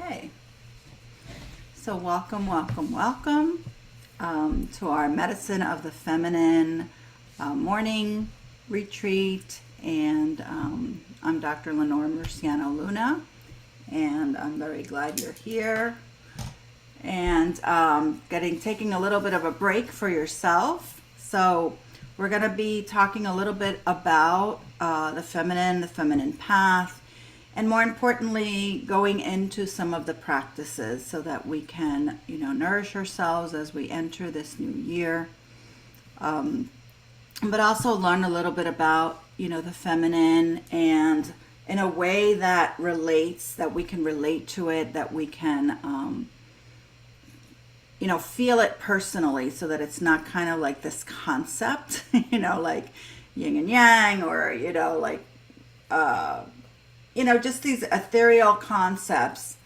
Okay, so welcome to our Medicine of the Feminine morning retreat. And I'm Dr. Lenore Murciano Luna, and I'm very glad you're here. And taking a little bit of a break for yourself. So we're going to be talking a little bit about the feminine path, and more importantly, going into some of the practices so that we can, nourish ourselves as we enter this new year. But also learn a little bit about, the feminine, and in a way that we can relate to it, that we can, feel it personally, so that it's not kind of like this concept, like yin and yang, or, just these ethereal concepts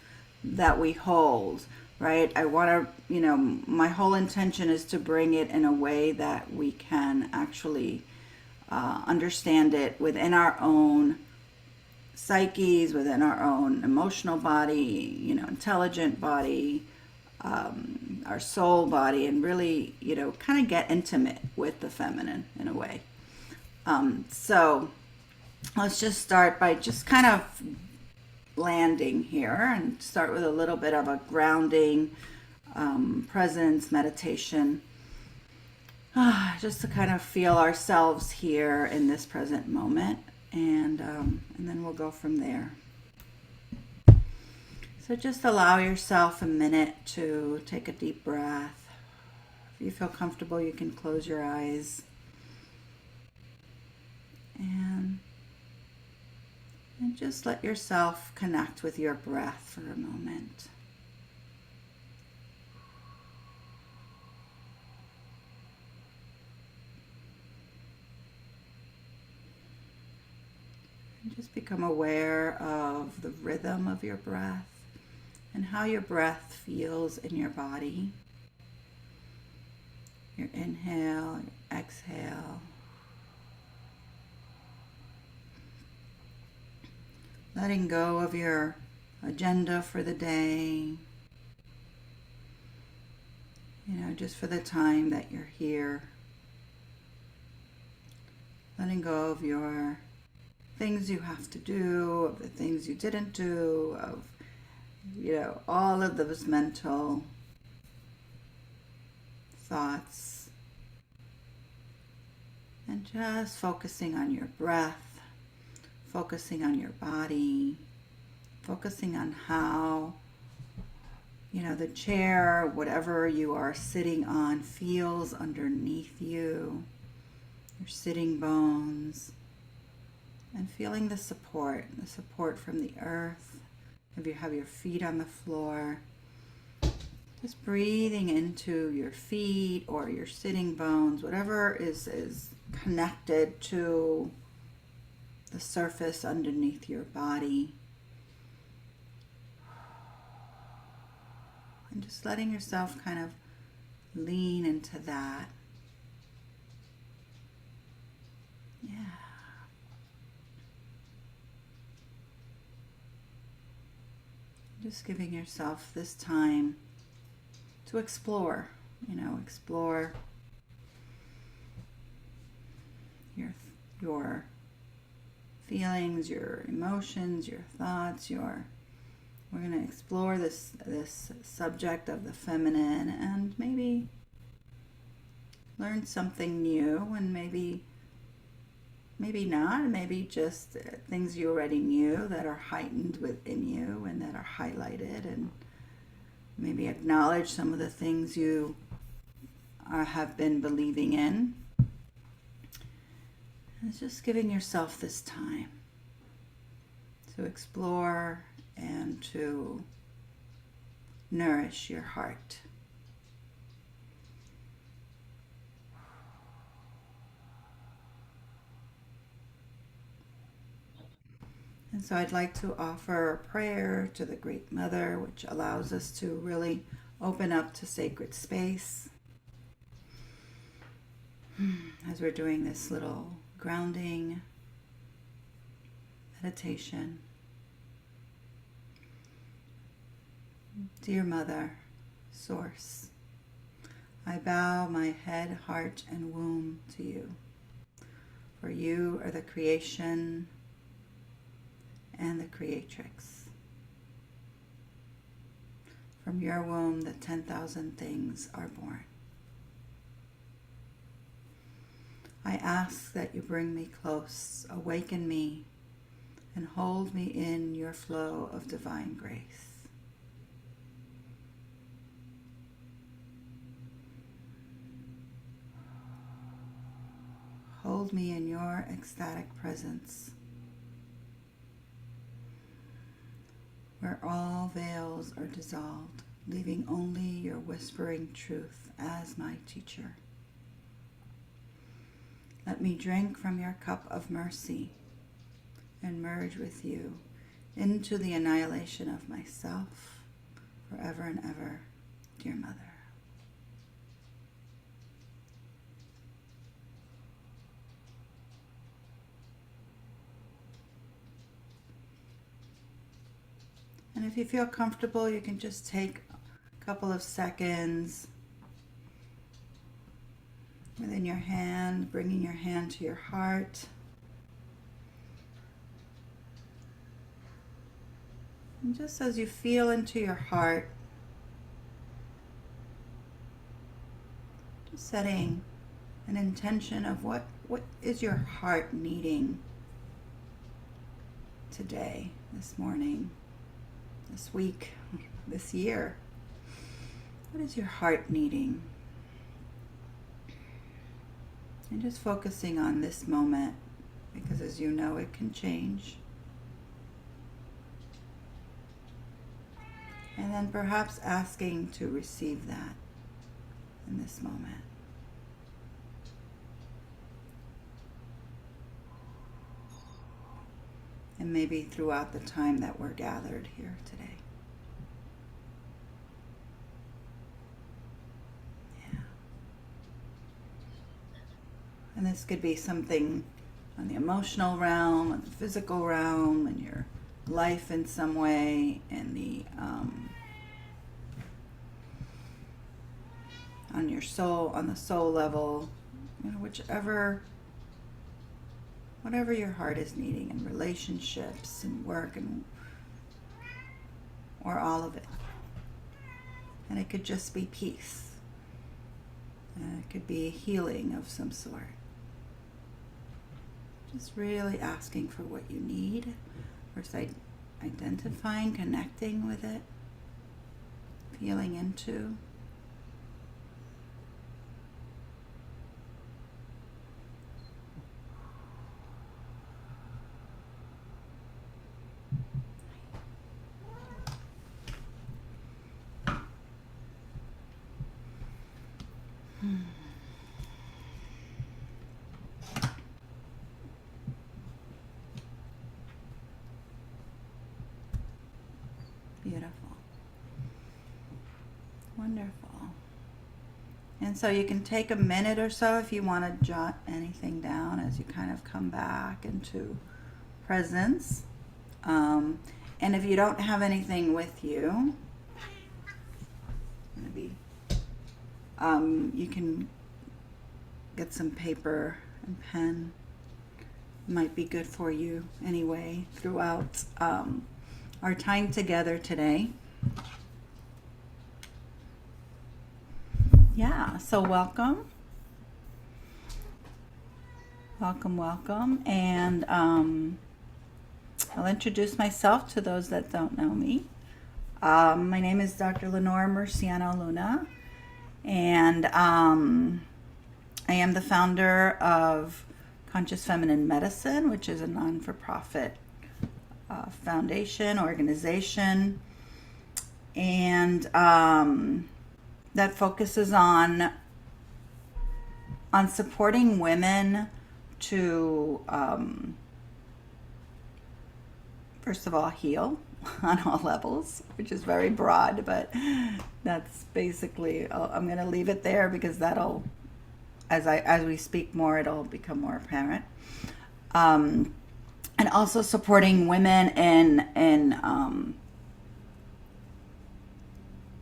that we hold, right? I want to, my whole intention is to bring it in a way that we can actually understand it within our own psyches, within our own emotional body, intelligent body, our soul body, and really, kind of get intimate with the feminine in a way. So let's just start by just kind of landing here, and start with a little bit of a grounding presence meditation, just to kind of feel ourselves here in this present moment, and then we'll go from there. So just allow yourself a minute to take a deep breath. If you feel comfortable, you can close your eyes. And just let yourself connect with your breath for a moment. And just become aware of the rhythm of your breath and how your breath feels in your body. Your inhale, your exhale. Letting go of your agenda for the day, just for the time that you're here. Letting go of your things you have to do, of the things you didn't do, of, all of those mental thoughts. And just focusing on your breath, focusing on your body, focusing on how, the chair, whatever you are sitting on, feels underneath you, your sitting bones, and feeling the support from the earth. If you have your feet on the floor, just breathing into your feet or your sitting bones, whatever is connected to the surface underneath your body. And just letting yourself kind of lean into that. Yeah. Just giving yourself this time to explore, explore your feelings, your emotions, your thoughts, we're going to explore this subject of the feminine, and maybe learn something new, and maybe not, maybe just things you already knew that are heightened within you and that are highlighted, and maybe acknowledge some of the things you have been believing in. It's just giving yourself this time to explore and to nourish your heart. And so I'd like to offer a prayer to the Great Mother, which allows us to really open up to sacred space as we're doing this little grounding meditation. Dear Mother, Source, I bow my head, heart, and womb to you, for you are the creation and the creatrix. From your womb, the 10,000 things are born. I ask that you bring me close, awaken me, and hold me in your flow of divine grace. Hold me in your ecstatic presence, where all veils are dissolved, leaving only your whispering truth as my teacher. Let me drink from your cup of mercy and merge with you into the annihilation of myself forever and ever, dear Mother. And if you feel comfortable, you can just take a couple of seconds within your hand, bringing your hand to your heart. And just as you feel into your heart, just setting an intention of what is your heart needing today, this morning, this week, this year. What is your heart needing? And just focusing on this moment, because as you know, it can change. And then perhaps asking to receive that in this moment. And maybe throughout the time that we're gathered here today. Yeah. And this could be something on the emotional realm, on the physical realm, in your life in some way, in the on your soul, on the soul level, you know, whatever your heart is needing in relationships and work and or all of it. And it could just be peace. And it could be a healing of some sort. Just really asking for what you need. First, identifying, connecting with it, feeling into. Beautiful. Wonderful. And so you can take a minute or so if you want to jot anything down as you kind of come back into presence. And if you don't have anything with you, maybe you can get some paper and pen. Might be good for you anyway throughout our time together today. Yeah, so welcome. Welcome. And I'll introduce myself to those that don't know me. My name is Dr. Lenore Murciano Luna, and I am the founder of Conscious Feminine Medicine, which is a non-for-profit foundation, organization, and that focuses on supporting women to first of all heal on all levels, which is very broad, but that's basically, I'm going to leave it there because that'll, as we speak more, it'll become more apparent. And also supporting women in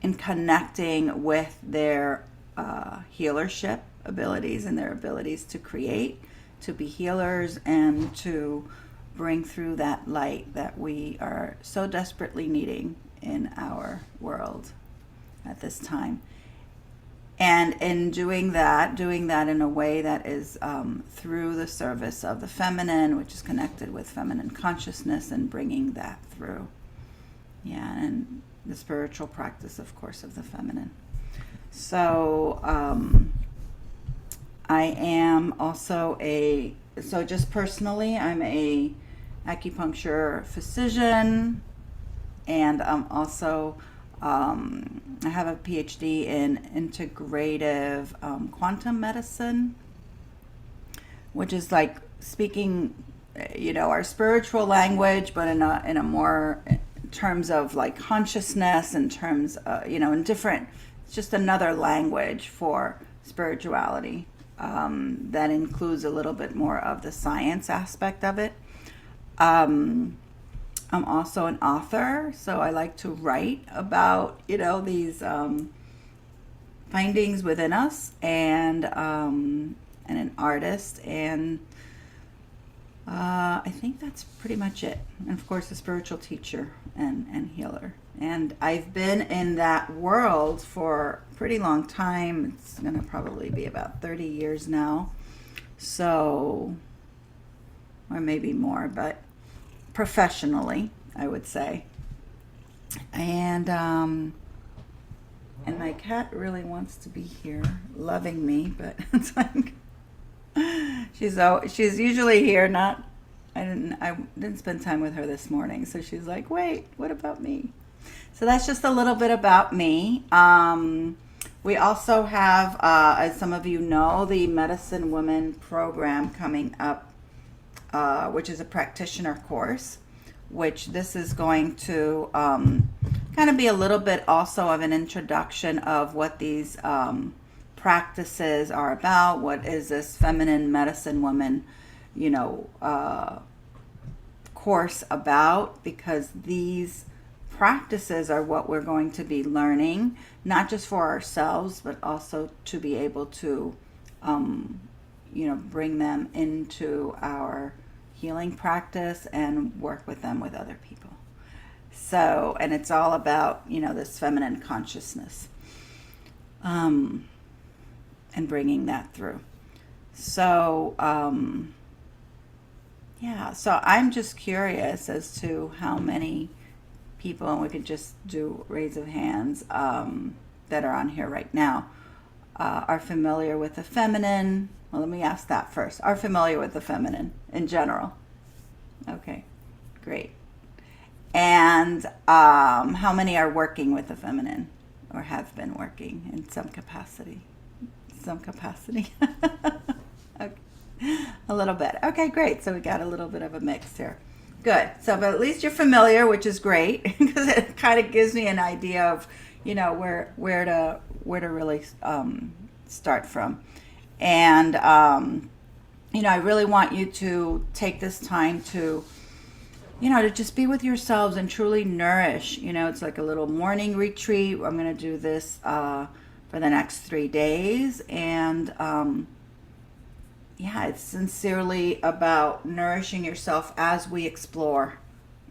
in connecting with their healership abilities and their abilities to create, to be healers, and to bring through that light that we are so desperately needing in our world at this time. And in doing that in a way that is through the service of the feminine, which is connected with feminine consciousness, and bringing that through. Yeah, and the spiritual practice, of course, of the feminine. So I am also just personally, I'm a acupuncture physician, and I'm also I have a PhD in integrative quantum medicine, which is like speaking, our spiritual language, but in a more terms of like consciousness, in terms, in different. It's just another language for spirituality that includes a little bit more of the science aspect of it. I'm also an author, so I like to write about, these findings within us, and an artist, and I think that's pretty much it. And of course, a spiritual teacher and healer. And I've been in that world for a pretty long time. It's going to probably be about 30 years now. So, or maybe more, but professionally, I would say. And my cat really wants to be here, loving me, but it's like she's usually here. I didn't spend time with her this morning, so she's like, wait, what about me? So that's just a little bit about me. We also have, as some of you know, the Medicine Women program coming up, which is a practitioner course, which this is going to kind of be a little bit also of an introduction of what these practices are about. What is this feminine medicine woman, course about? Because these practices are what we're going to be learning, not just for ourselves, but also to be able to, bring them into our healing practice and work with them with other people. So, and it's all about, this feminine consciousness, and bringing that through. So, so I'm just curious as to how many people, and we could just do raise of hands, that are on here right now, are familiar with the feminine. Well, let me ask that first. Are familiar with the feminine in general? Okay, great. And how many are working with the feminine, or have been working in some capacity? Okay. A little bit. Okay, great. So we got a little bit of a mix here. Good. So, but at least you're familiar, which is great, because it kind of gives me an idea of, where to really start from. And I really want you to take this time to, to just be with yourselves and truly nourish. It's like a little morning retreat. I'm going to do this for the next 3 days, and it's sincerely about nourishing yourself as we explore,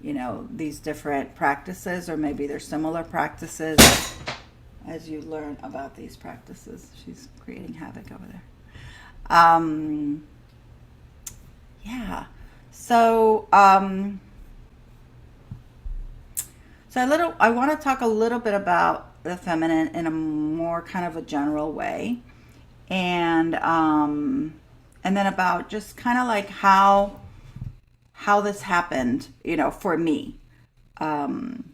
these different practices, or maybe they're similar practices, as you learn about these practices. She's creating havoc over there. So, I want to talk a little bit about the feminine in a more kind of a general way, and then about just kind of like how this happened, for me. And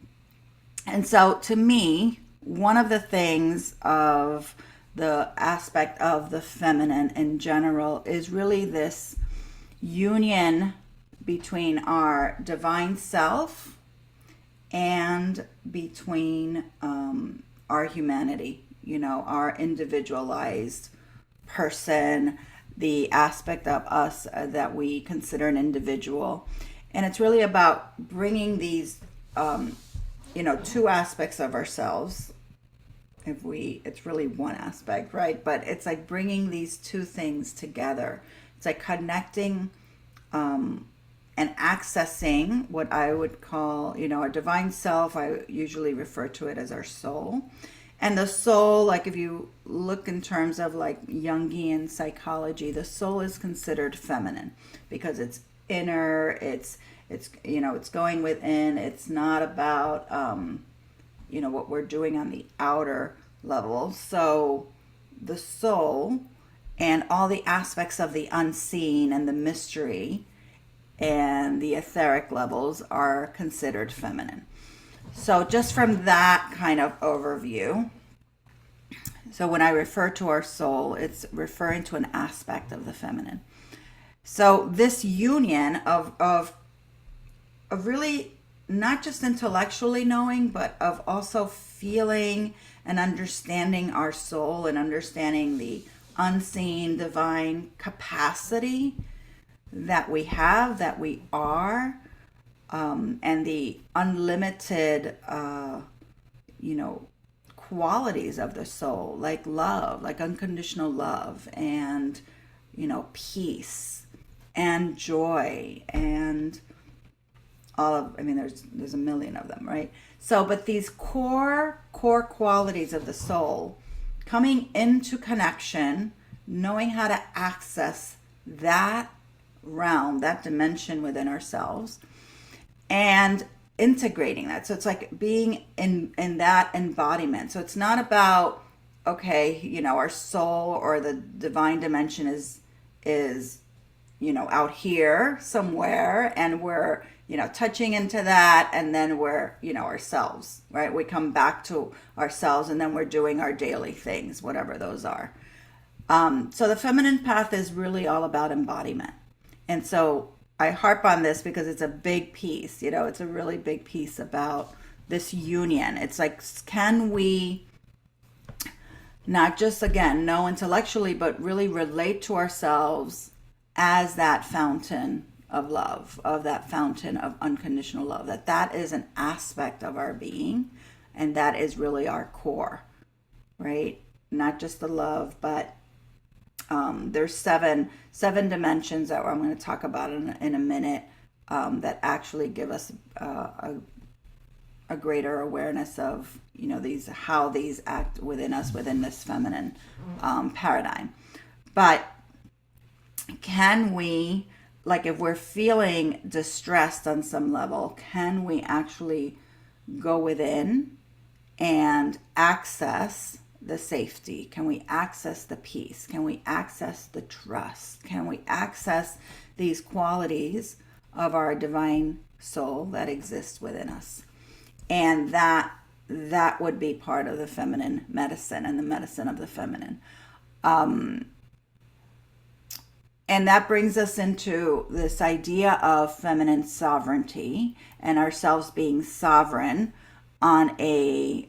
so to me, one of the things of the aspect of the feminine in general is really this union between our divine self and between our humanity, our individualized person, the aspect of us that we consider an individual. And it's really about bringing these, two aspects of ourselves, it's really one aspect, right? But it's like bringing these two things together. It's like connecting and accessing what I would call, our divine self. I usually refer to it as our soul. And the soul, like if you look in terms of like Jungian psychology, the soul is considered feminine because it's inner, it's going within. It's not about what we're doing on the outer level. So the soul and all the aspects of the unseen and the mystery and the etheric levels are considered feminine. So just from that kind of overview, so when I refer to our soul, it's referring to an aspect of the feminine. So this union of really not just intellectually knowing, but of also feeling and understanding our soul and understanding the unseen divine capacity that we have, that we are, and the unlimited, qualities of the soul, like love, like unconditional love, and, peace and joy, and there's a million of them, right? So, but these core qualities of the soul coming into connection, knowing how to access that realm, that dimension within ourselves, and integrating that. So it's like being in that embodiment. So it's not about, okay, our soul or the divine dimension is out here somewhere, and we're touching into that, and then we're ourselves, right? We come back to ourselves, and then we're doing our daily things, whatever those are. So the feminine path is really all about embodiment. And so I harp on this because it's a big piece, it's a really big piece about this union. It's like, can we not just, again, know intellectually, but really relate to ourselves as that fountain of love, of that fountain of unconditional love, that is an aspect of our being, and that is really our core, right? Not just the love, but there's seven dimensions that I'm going to talk about in a minute, that actually give us a greater awareness of how these act within us, within this feminine paradigm. But can we, like if we're feeling distressed on some level, can we actually go within and access the safety? Can we access the peace? Can we access the trust? Can we access these qualities of our divine soul that exists within us? And that would be part of the feminine medicine and the medicine of the feminine. And that brings us into this idea of feminine sovereignty and ourselves being sovereign on a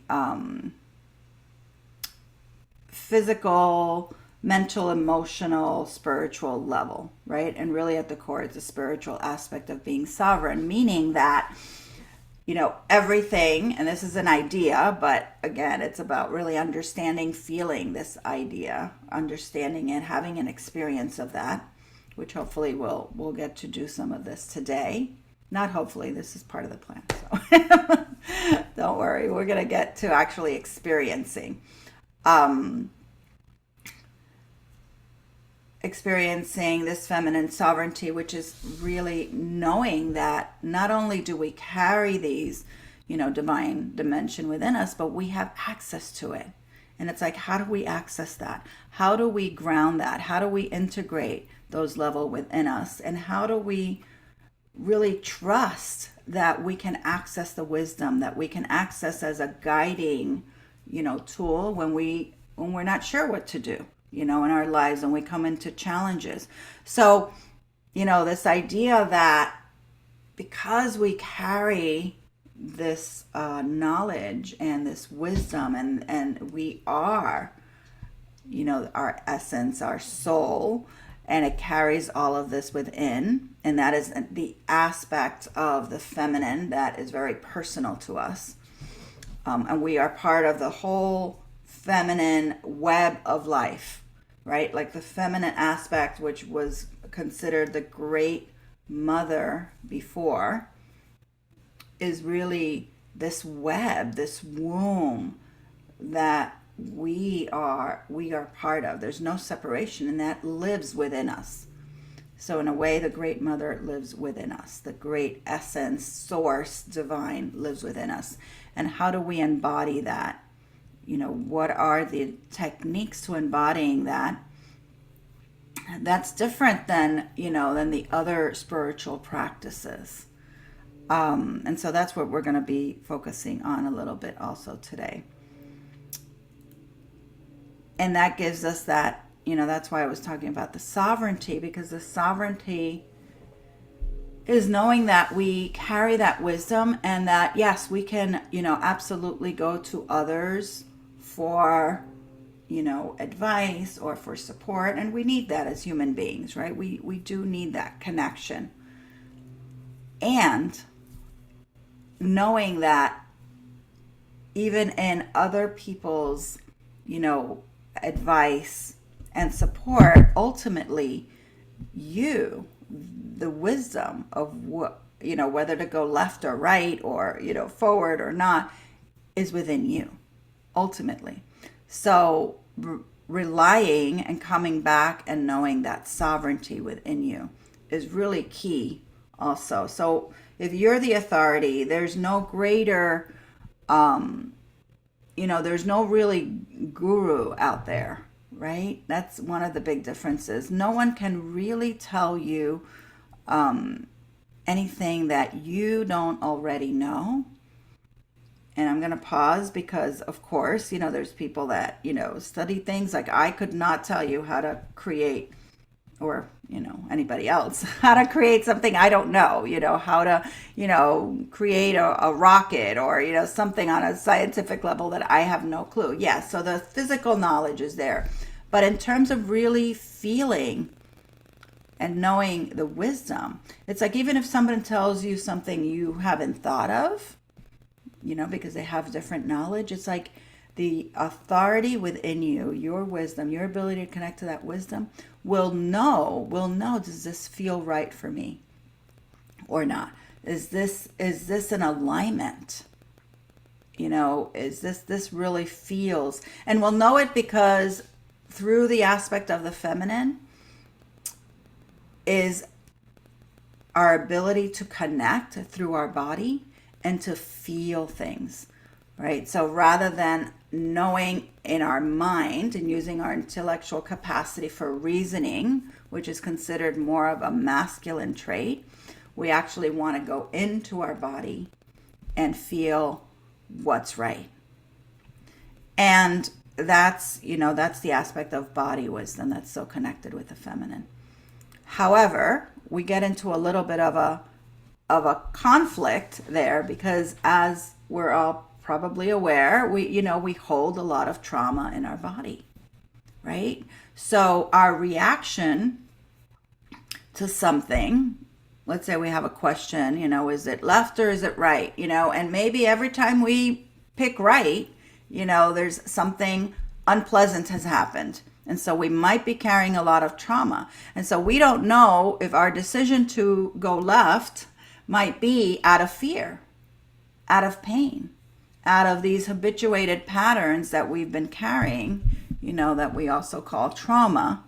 physical, mental, emotional, spiritual level, right? And really at the core, it's a spiritual aspect of being sovereign, meaning that, everything, and this is an idea, but again, it's about really understanding, feeling this idea, understanding it, having an experience of that, which hopefully we'll get to do some of this today. Not hopefully, this is part of the plan, so don't worry, we're going to get to actually experiencing this feminine sovereignty, which is really knowing that not only do we carry these, divine dimension within us, but we have access to it. And it's like, how do we access that? How do we ground that? How do we integrate those levels within us? And how do we really trust that we can access the wisdom that we can access as a guiding, tool when we're not sure what to do, in our lives, and we come into challenges. So, this idea that because we carry this knowledge and this wisdom, and we are, our essence, our soul, and it carries all of this within, and that is the aspect of the feminine that is very personal to us. And we are part of the whole feminine web of life, right? Like the feminine aspect, which was considered the great mother before, is really this web, this womb that we are part of. There's no separation, and that lives within us. So in a way, the great mother lives within us. The great essence, source, divine lives within us. And how do we embody that? What are the techniques to embodying that? That's different than the other spiritual practices. And so that's what we're going to be focusing on a little bit also today. And that gives us that, that's why I was talking about the sovereignty, because the sovereignty is knowing that we carry that wisdom, and that, yes, we can, absolutely go to others for, advice or for support. And we need that as human beings, right? We do need that connection. And knowing that even in other people's, advice and support, ultimately the wisdom of what, whether to go left or right or, forward or not, is within you ultimately. So relying and coming back and knowing that sovereignty within you is really key also. So if you're the authority, there's no greater, there's no really guru out there, right? That's one of the big differences. No one can really tell you anything that you don't already know. And I'm going to pause because, of course, there's people that, study things. Like I could not tell you how to create, or, anybody else, how to create something I don't know, how to, create a rocket or, something on a scientific level that I have no clue. Yes, so the physical knowledge is there. But in terms of really feeling and knowing the wisdom, it's like even if someone tells you something you haven't thought of, because they have different knowledge, it's like the authority within you, your wisdom, your ability to connect to that wisdom will know, does this feel right for me or not? Is this an alignment? Is this really feels, and we'll know it because through the aspect of the feminine is our ability to connect through our body and to feel things, right? So rather than knowing in our mind and using our intellectual capacity for reasoning, which is considered more of a masculine trait, we actually want to go into our body and feel what's right. And that's the aspect of body wisdom that's so connected with the feminine. However, we get into a little bit of a conflict there because, as we're all probably aware, we hold a lot of trauma in our body, right? So our reaction to something, let's say we have a question, is it left or is it right? And maybe every time we pick right, there's something unpleasant has happened. And so we might be carrying a lot of trauma. And so we don't know if our decision to go left might be out of fear, out of pain, out of these habituated patterns that we've been carrying, that we also call trauma.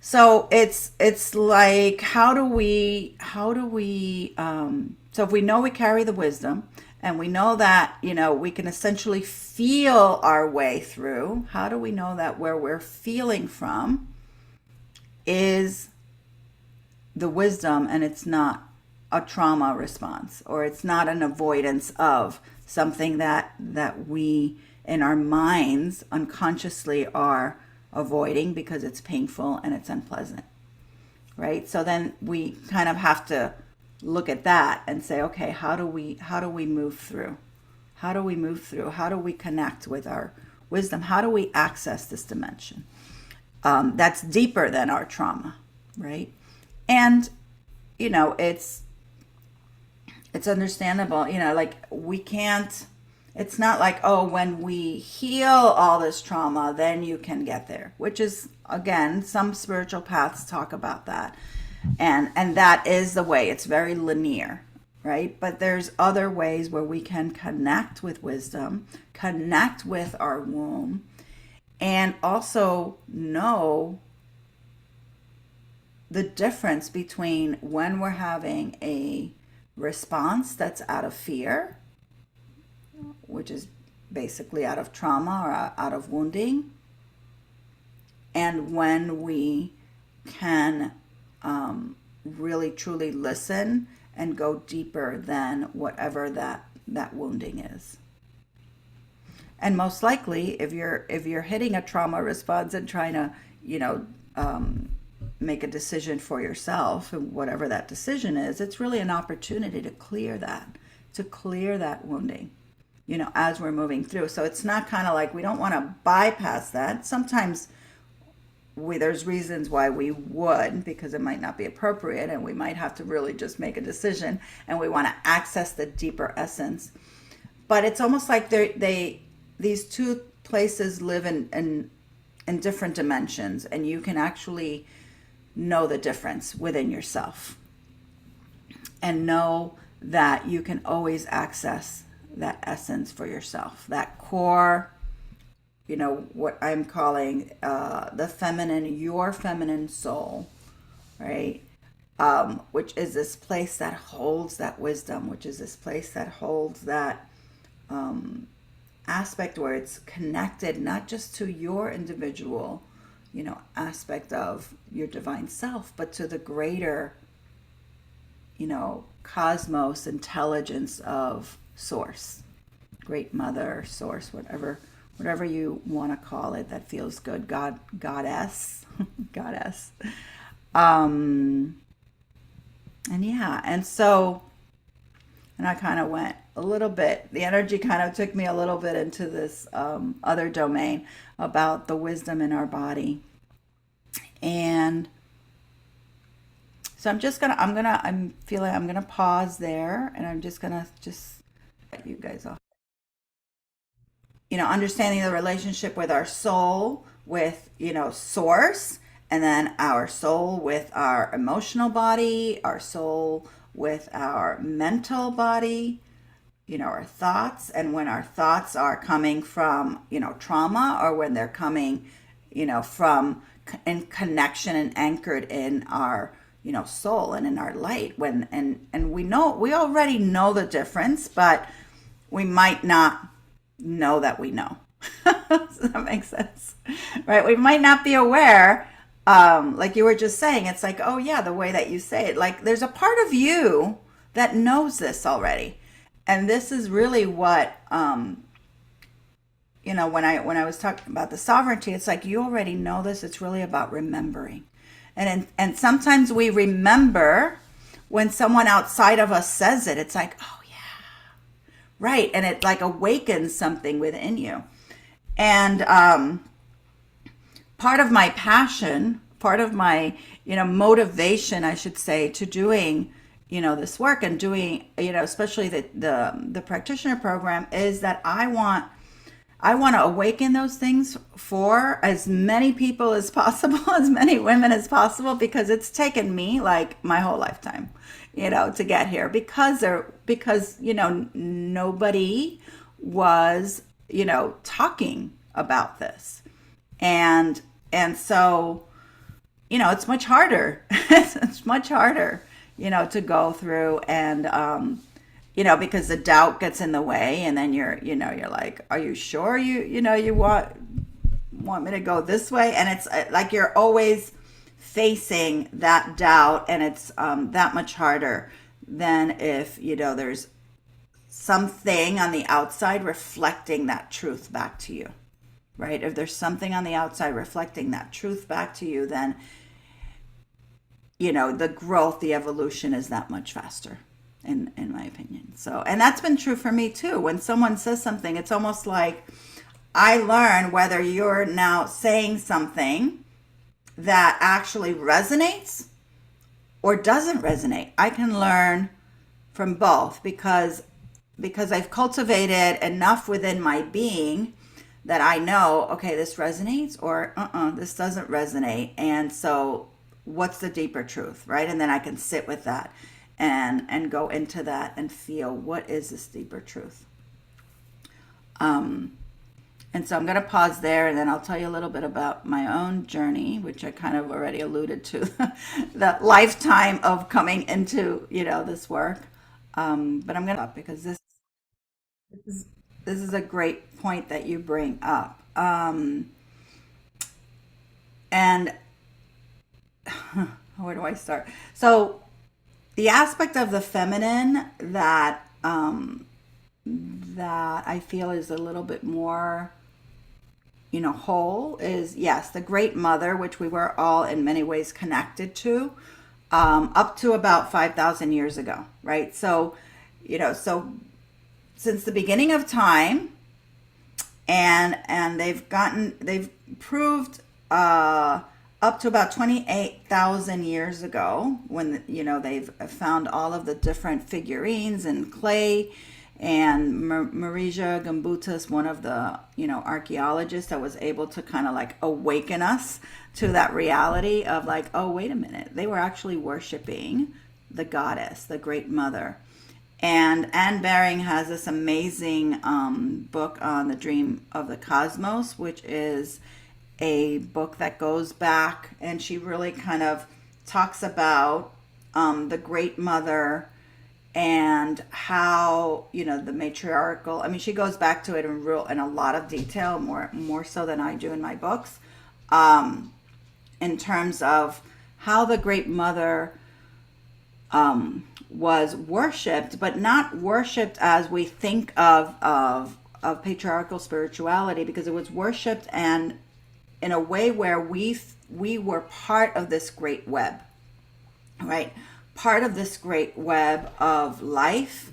So it's like, how do we, so if we know we carry the wisdom and we know that, we can essentially feel our way through, how do we know that where we're feeling from is the wisdom and it's not a trauma response, or it's not an avoidance of something that we in our minds unconsciously are avoiding because it's painful and it's unpleasant, right? So then we kind of have to look at that and say, okay, how do we move through? How do we move through? How do we connect with our wisdom? How do we access this dimension that's deeper than our trauma, right? And it's understandable, like we can't, It's not like, oh, when we heal all this trauma, then you can get there, which is, again, some spiritual paths talk about that. And that is the way. It's very linear, right? But there's other ways where we can connect with wisdom, connect with our womb, and also know the difference between when we're having a response that's out of fear, which is basically out of trauma or out of wounding, and when we can really truly listen and go deeper than whatever that wounding is. And most likely, if you're hitting a trauma response and trying to, make a decision for yourself, and whatever that decision is, it's really an opportunity to clear that wounding, as we're moving through. So it's not kind of like we don't want to bypass that. Sometimes there's reasons why we would, because it might not be appropriate, and we might have to really just make a decision, and we want to access the deeper essence. But it's almost like these two places live in different dimensions, and you can actually know the difference within yourself and know that you can always access that essence for yourself, that core, what I'm calling the feminine, your feminine soul, right? Which is this place that holds that wisdom, which is this place that holds that aspect where it's connected not just to your individual, aspect of your divine self, but to the greater, cosmos intelligence of source, great mother, source, whatever you want to call it that feels good, God, goddess, goddess. And yeah, and I kind of went a little bit, the energy kind of took me a little bit into this other domain about the wisdom in our body. And so I'm feeling I'm gonna pause there, and I'm just gonna let you guys off. Understanding the relationship with our soul, with, source, and then our soul with our emotional body, our soul with our mental body, our thoughts, and when our thoughts are coming from, trauma, or when they're coming, from in connection and anchored in our, soul and in our light, and we already know the difference, but we might not know that we know. Does that make sense? Right? We might not be aware, like you were just saying. It's like, oh yeah, the way that you say it, like there's a part of you that knows this already. And this is really what, when I was talking about the sovereignty, it's like you already know this. It's really about remembering. And sometimes we remember when someone outside of us says it. It's like, oh yeah, right. And it like awakens something within you. And part of my passion, part of my, motivation, I should say, to doing this work and doing, especially the practitioner program, is that I want to awaken those things for as many people as possible, as many women as possible, because it's taken me like my whole lifetime, to get here, because nobody was, talking about this. And so, it's much harder. It's much harder, to go through, and, because the doubt gets in the way, and then you're like, are you sure you want me to go this way? And it's like you're always facing that doubt, and it's that much harder than if, there's something on the outside reflecting that truth back to you, right? If there's something on the outside reflecting that truth back to you, then, the growth, the evolution is that much faster, in my opinion. So, and that's been true for me too. When someone says something, it's almost like I learn whether you're now saying something that actually resonates or doesn't resonate. I can learn from both, because because I've cultivated enough within my being that I know, okay, this resonates, or this doesn't resonate. And so what's the deeper truth, right? And then I can sit with that and go into that and feel, what is this deeper truth? And so I'm going to pause there, and then I'll tell you a little bit about my own journey, which I kind of already alluded to, the lifetime of coming into, this work. But I'm going to, because this is a great point that you bring up. And where do I start? So the aspect of the feminine that I feel is a little bit more, whole is, yes, the great mother, which we were all in many ways connected to, up to about 5,000 years ago, right? So, so since the beginning of time, and they've proved up to about 28,000 years ago, when they've found all of the different figurines and clay. And Marija Gimbutas, one of the archaeologists that was able to kind of like awaken us to that reality of like, oh, wait a minute, they were actually worshiping the goddess, the great mother. And Anne Baring has this amazing book on the dream of the cosmos, which is a book that goes back, and she really kind of talks about the great mother and how, the matriarchal, I mean, she goes back to it in a lot of detail, more so than I do in my books, in terms of how the great mother was worshipped, but not worshipped as we think of patriarchal spirituality, because it was worshipped and in a way where we were part of this great web, right? Part of this great web of life,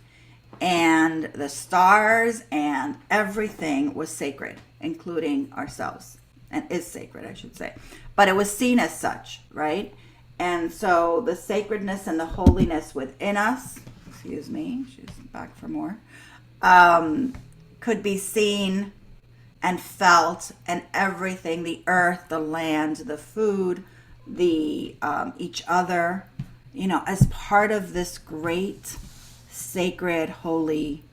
and the stars and everything was sacred, including ourselves, and is sacred, I should say. But it was seen as such, right? And so the sacredness and the holiness within us, excuse me, she's back for more, could be seen and felt, and everything, the earth, the land, the food, the each other, as part of this great, sacred, holy,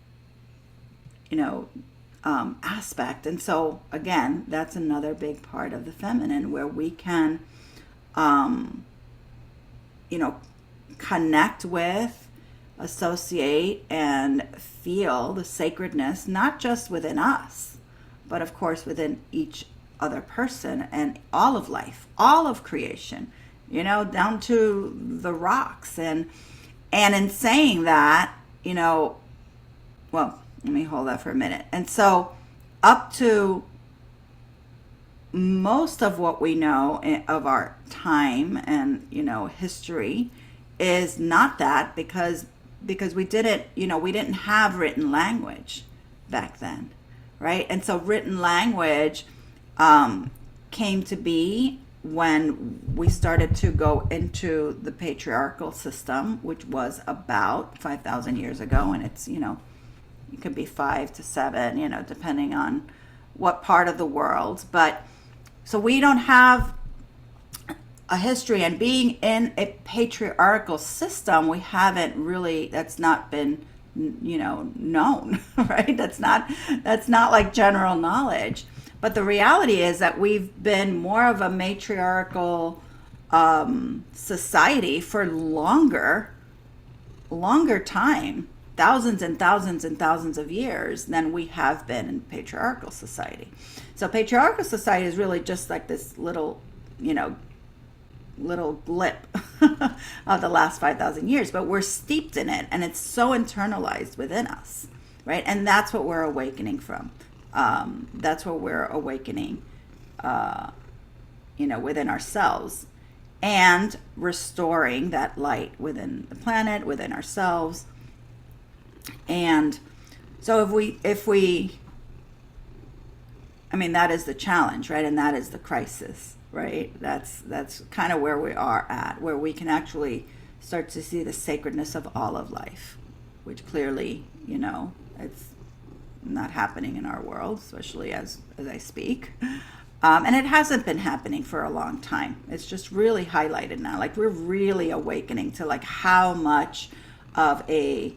aspect. And so, again, that's another big part of the feminine, where we can, connect with, associate, and feel the sacredness, not just within us, but of course within each other person and all of life, all of creation, down to the rocks. And in saying that, well, let me hold that for a minute. And so up to most of what we know of our time and, history is not that, because we didn't have written language back then, right? And so written language came to be when we started to go into the patriarchal system, which was about 5,000 years ago. And it's, it could be 5 to 7, depending on what part of the world. But so we don't have a history, and being in a patriarchal system, we haven't really, that's not been, known, right? That's not like general knowledge. But the reality is that we've been more of a matriarchal society for longer time, thousands and thousands and thousands of years, than we have been in patriarchal society. So patriarchal society is really just like this little blip of the last 5,000 years, but we're steeped in it, and it's so internalized within us, right? And that's what we're awakening from. That's what we're awakening, within ourselves, and restoring that light within the planet, within ourselves. And so if we, I mean, that is the challenge, right? And that is the crisis, right? That's kind of where we are at, where we can actually start to see the sacredness of all of life. which clearly, it's not happening in our world, especially as I speak. And it hasn't been happening for a long time. It's just really highlighted now. Like, we're really awakening to like how much of a,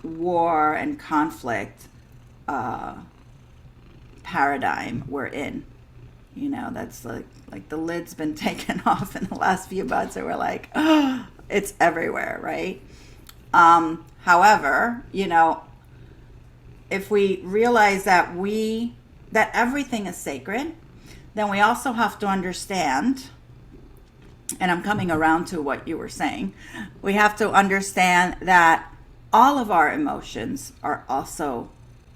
war and conflict paradigm we're in. That's like the lid's been taken off in the last few months, and we're like, oh, it's everywhere, right? However, if we realize that everything is sacred, then we also have to understand, and I'm coming around to what you were saying, we have to understand that all of our emotions are also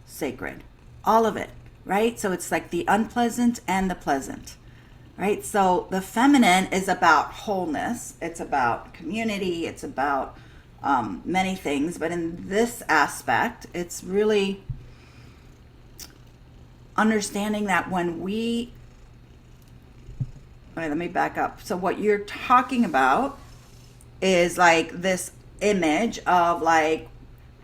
sacred. All of it, right? So it's like the unpleasant and the pleasant, right? So the feminine is about wholeness. It's about community. It's about many things. But in this aspect, it's really understanding that when we... All right, let me back up. So what you're talking about is like this image of like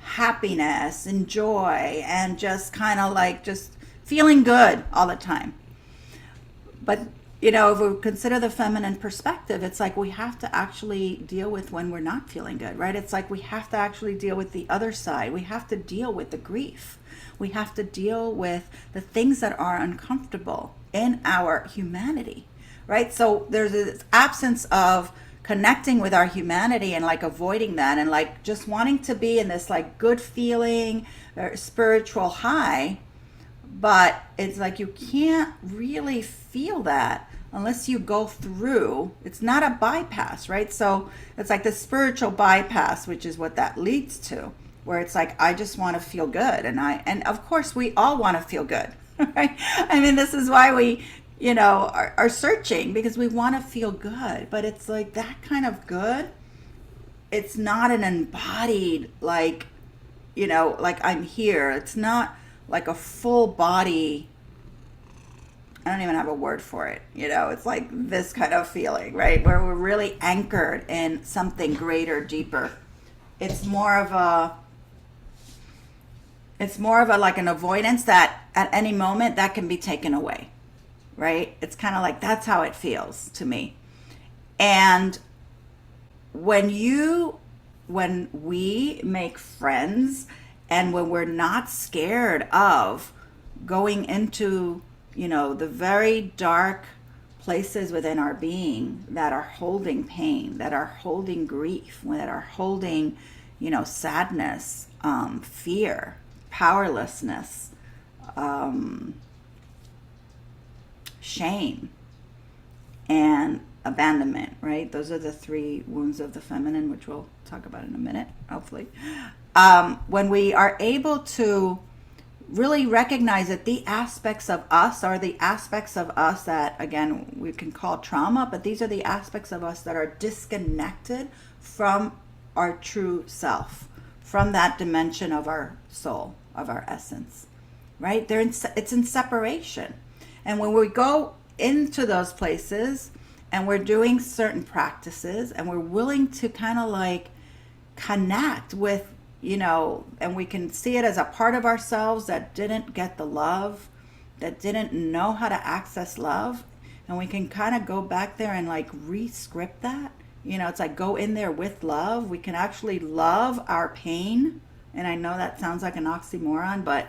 happiness and joy and just kind of like just feeling good all the time. But if we consider the feminine perspective, it's like we have to actually deal with when we're not feeling good, right? It's like we have to actually deal with the other side. We have to deal with the grief. We have to deal with the things that are uncomfortable in our humanity, right? So there's this absence of connecting with our humanity and like avoiding that and like just wanting to be in this like good feeling or spiritual high. But it's like you can't really feel that unless you go through. It's not a bypass, right? So it's like the spiritual bypass, which is what that leads to, where it's like, I just want to feel good. And of course we all want to feel good, right? I mean, this is why we, are searching, because we want to feel good. But it's like that kind of good, it's not an embodied, like, like I'm here. It's not like a full body. I don't even have a word for it. It's like this kind of feeling, right? Where we're really anchored in something greater, deeper. It's more of a like an avoidance that at any moment that can be taken away, right? It's kind of like, that's how it feels to me. And when we make friends, and when we're not scared of going into, the very dark places within our being that are holding pain, that are holding grief, that are holding, sadness, fear, powerlessness, shame, and abandonment, right? Those are the 3 wounds of the feminine, which we'll talk about in a minute, hopefully. When we are able to really recognize that the aspects of us are the aspects of us that, again, we can call trauma, but these are the aspects of us that are disconnected from our true self, from that dimension of our soul, of our essence, right? It's in separation. And when we go into those places and we're doing certain practices and we're willing to kind of like connect with, and we can see it as a part of ourselves that didn't get the love, that didn't know how to access love, and we can kind of go back there and like re-script that. It's like go in there with love. We can actually love our pain. And I know that sounds like an oxymoron, but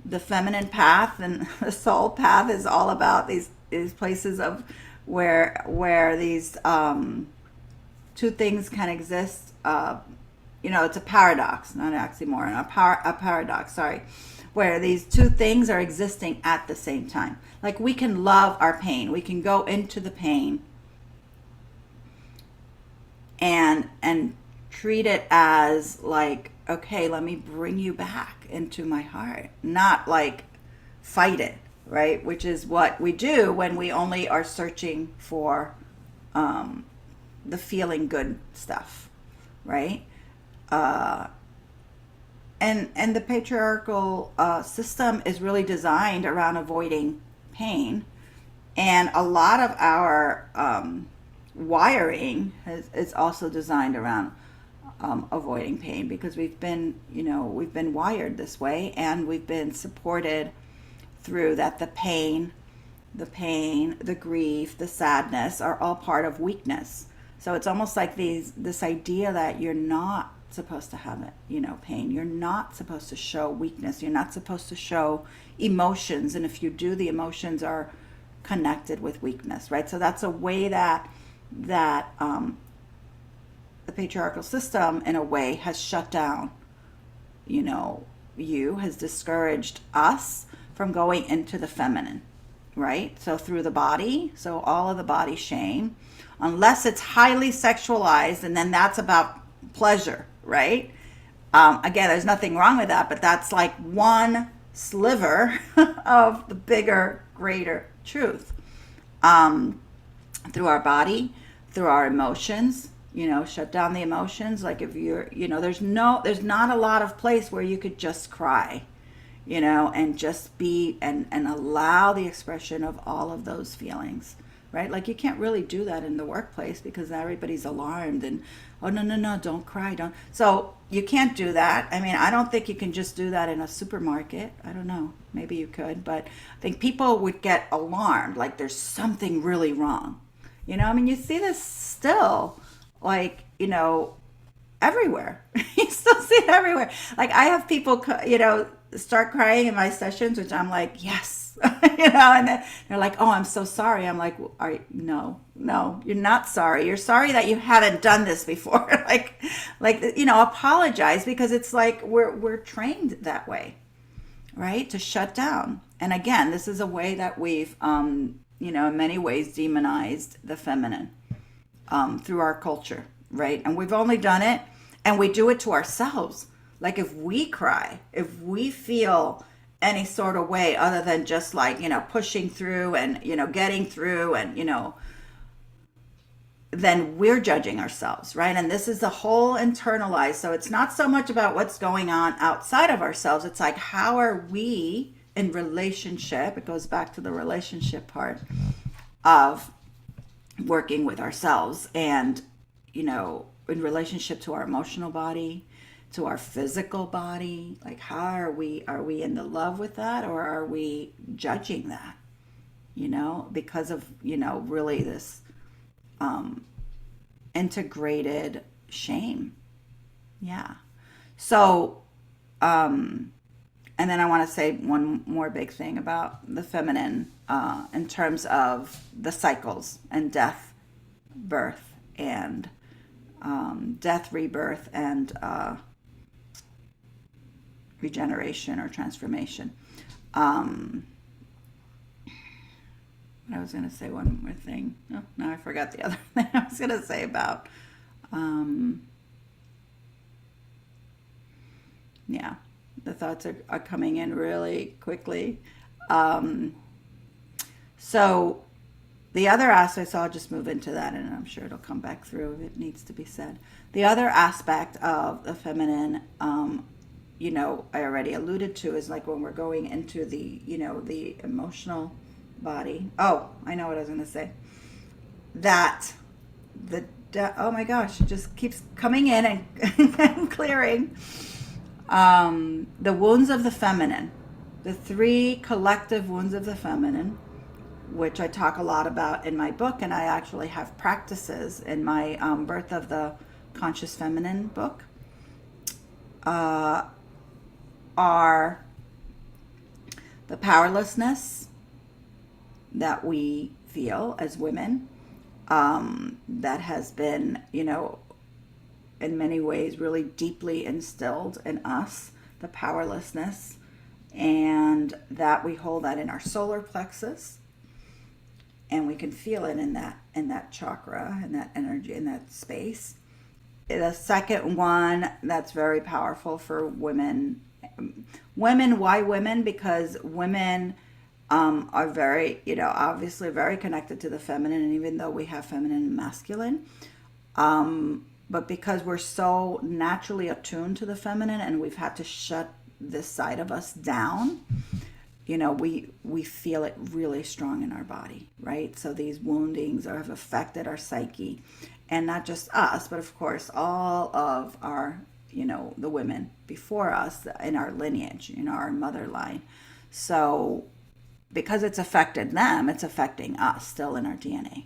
the feminine path and the soul path is all about these places of where these 2 things can exist. It's a paradox, not an oxymoron, a paradox, sorry, where these 2 things are existing at the same time. Like we can love our pain. We can go into the pain and treat it as like, okay, let me bring you back into my heart, not like fight it, right? Which is what we do when we only are searching for the feeling good stuff, right? And the patriarchal system is really designed around avoiding pain. And a lot of our wiring is also designed around avoiding pain, because we've been wired this way, and we've been supported through that. The grief, the sadness are all part of weakness. So it's almost like this idea that you're not supposed to have it, pain. You're not supposed to show weakness. You're not supposed to show emotions. And if you do, the emotions are connected with weakness, right? So that's a way that the patriarchal system, in a way, has shut down, has discouraged us from going into the feminine, right? So through the body, so all of the body shame, unless it's highly sexualized, and then that's about pleasure, right? Again, there's nothing wrong with that, but that's like one sliver of the bigger, greater truth. Through our body, through our emotions, shut down the emotions. Like if you're, there's not a lot of place where you could just cry, and just be, and allow the expression of all of those feelings, right? Like you can't really do that in the workplace because everybody's alarmed and, oh, no, don't cry, don't. So you can't do that. I mean, I don't think you can just do that in a supermarket. I don't know. Maybe you could, but I think people would get alarmed, like there's something really wrong. I mean, you see this still, like, everywhere. You still see it everywhere. Like I have people, start crying in my sessions, which I'm like, yes, and then they're like, oh, I'm so sorry. I'm like, no, you're not sorry. You're sorry that you haven't done this before. Apologize, because it's like we're trained that way, right? To shut down. And again, this is a way that we've, in many ways demonized the feminine through our culture, right? And we've only done it, and we do it to ourselves. Like if we cry, if we feel any sort of way other than just like, pushing through and, getting through and, then we're judging ourselves, right? And this is the whole internalized. So it's not so much about what's going on outside of ourselves. It's like, how are we in relationship? It goes back to the relationship part of working with ourselves and, in relationship to our emotional body, to our physical body. Like how are we in the love with that, or are we judging that, because of, really this integrated shame. Yeah. So, and then I want to say one more big thing about the feminine, in terms of the cycles and death, birth, and death, rebirth, and regeneration or transformation. I was going to say one more thing. Oh, no, I forgot the other thing I was going to say about, yeah, the thoughts are coming in really quickly. So the other aspect, so I'll just move into that, and I'm sure it'll come back through if it needs to be said. The other aspect of the feminine, I already alluded to, is like when we're going into the, the emotional body. Oh, I know what I was going to say. That oh my gosh, it just keeps coming in and clearing. The wounds of the feminine, the 3 collective wounds of the feminine, which I talk a lot about in my book, and I actually have practices in my Birth of the Conscious Feminine book, are the powerlessness that we feel as women, that has been, in many ways really deeply instilled in us, the powerlessness, and that we hold that in our solar plexus, and we can feel it in that chakra, in that energy, in that space. The second one that's very powerful for women, why women? Because women are very, obviously very connected to the feminine, and even though we have feminine and masculine, but because we're so naturally attuned to the feminine, and we've had to shut this side of us down, we feel it really strong in our body, right? So these woundings have affected our psyche, and not just us, but of course all of our, the women before us in our lineage, our mother line. So because it's affected them, it's affecting us still in our DNA.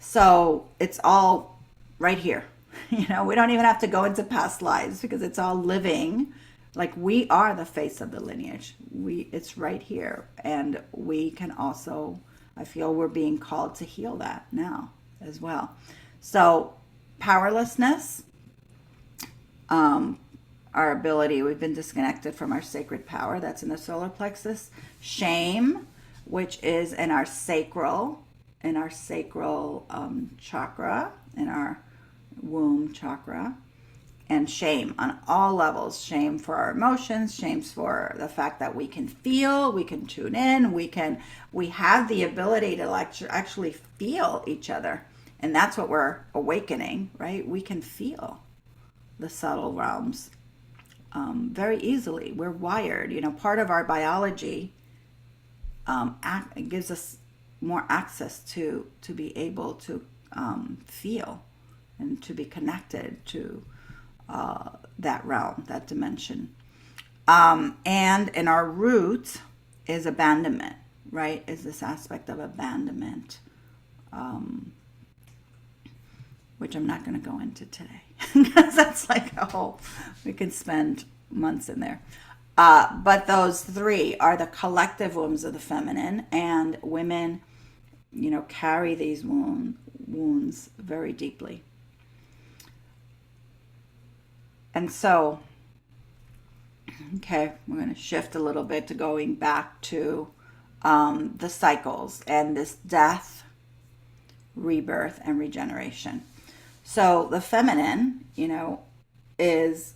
So it's all right here. We don't even have to go into past lives because it's all living. Like, we are the face of the lineage. It's right here. And we can also, I feel we're being called to heal that now as well. So powerlessness, our ability, we've been disconnected from our sacred power. That's in the solar plexus. Shame, which is in our sacral chakra, in our womb chakra. And shame on all levels. Shame for our emotions, shame for the fact that we can feel, we can tune in, we have the ability to actually feel each other. And that's what we're awakening, right? We can feel the subtle realms very easily. We're wired. Part of our biology gives us more access to be able to feel and to be connected to that realm, that dimension. And in our root is abandonment, right? Is this aspect of abandonment, which I'm not going to go into today because that's like we can spend months in there. But those three are the collective wounds of the feminine, and women, carry these wounds very deeply. And so, okay, we're going to shift a little bit to going back to the cycles and this death, rebirth, and regeneration. So the feminine, is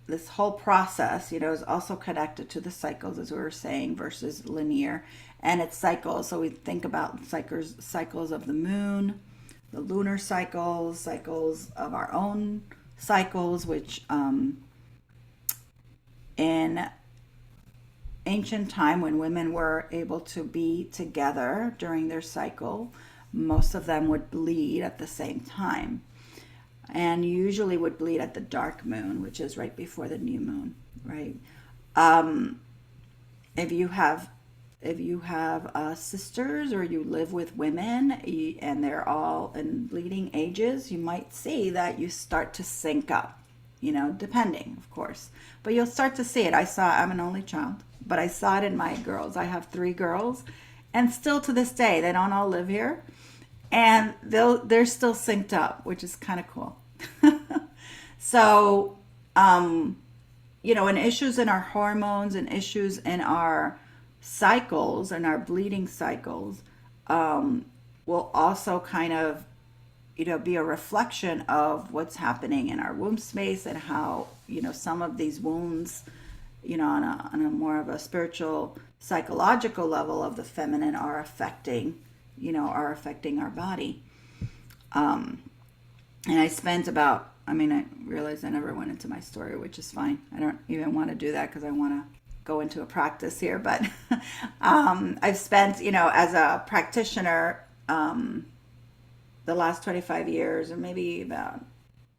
this whole process, is also connected to the cycles, as we were saying, versus linear, and its cycles. So we think about cycles of the moon, the lunar cycles of our own cycles, which in ancient time, when women were able to be together during their cycle, most of them would bleed at the same time, and usually would bleed at the dark moon, which is right before the new moon, right? If you have sisters, or you live with women and they're all in bleeding ages, you might see that you start to sync up, depending, of course. But you'll start to see it. I'm an only child, but I saw it in my girls. I have 3 girls, and still to this day, they don't all live here, and they're still synced up, which is kind of cool. So, and issues in our hormones and issues in our cycles and our bleeding cycles will also kind of be a reflection of what's happening in our womb space, and how some of these wounds on a more of a spiritual, psychological level of the feminine are affecting our body. And I spent about, I realized I never went into my story, which is fine. I don't even want to do that because I want to go into a practice here, but I've spent, as a practitioner, the last 25 years, or maybe about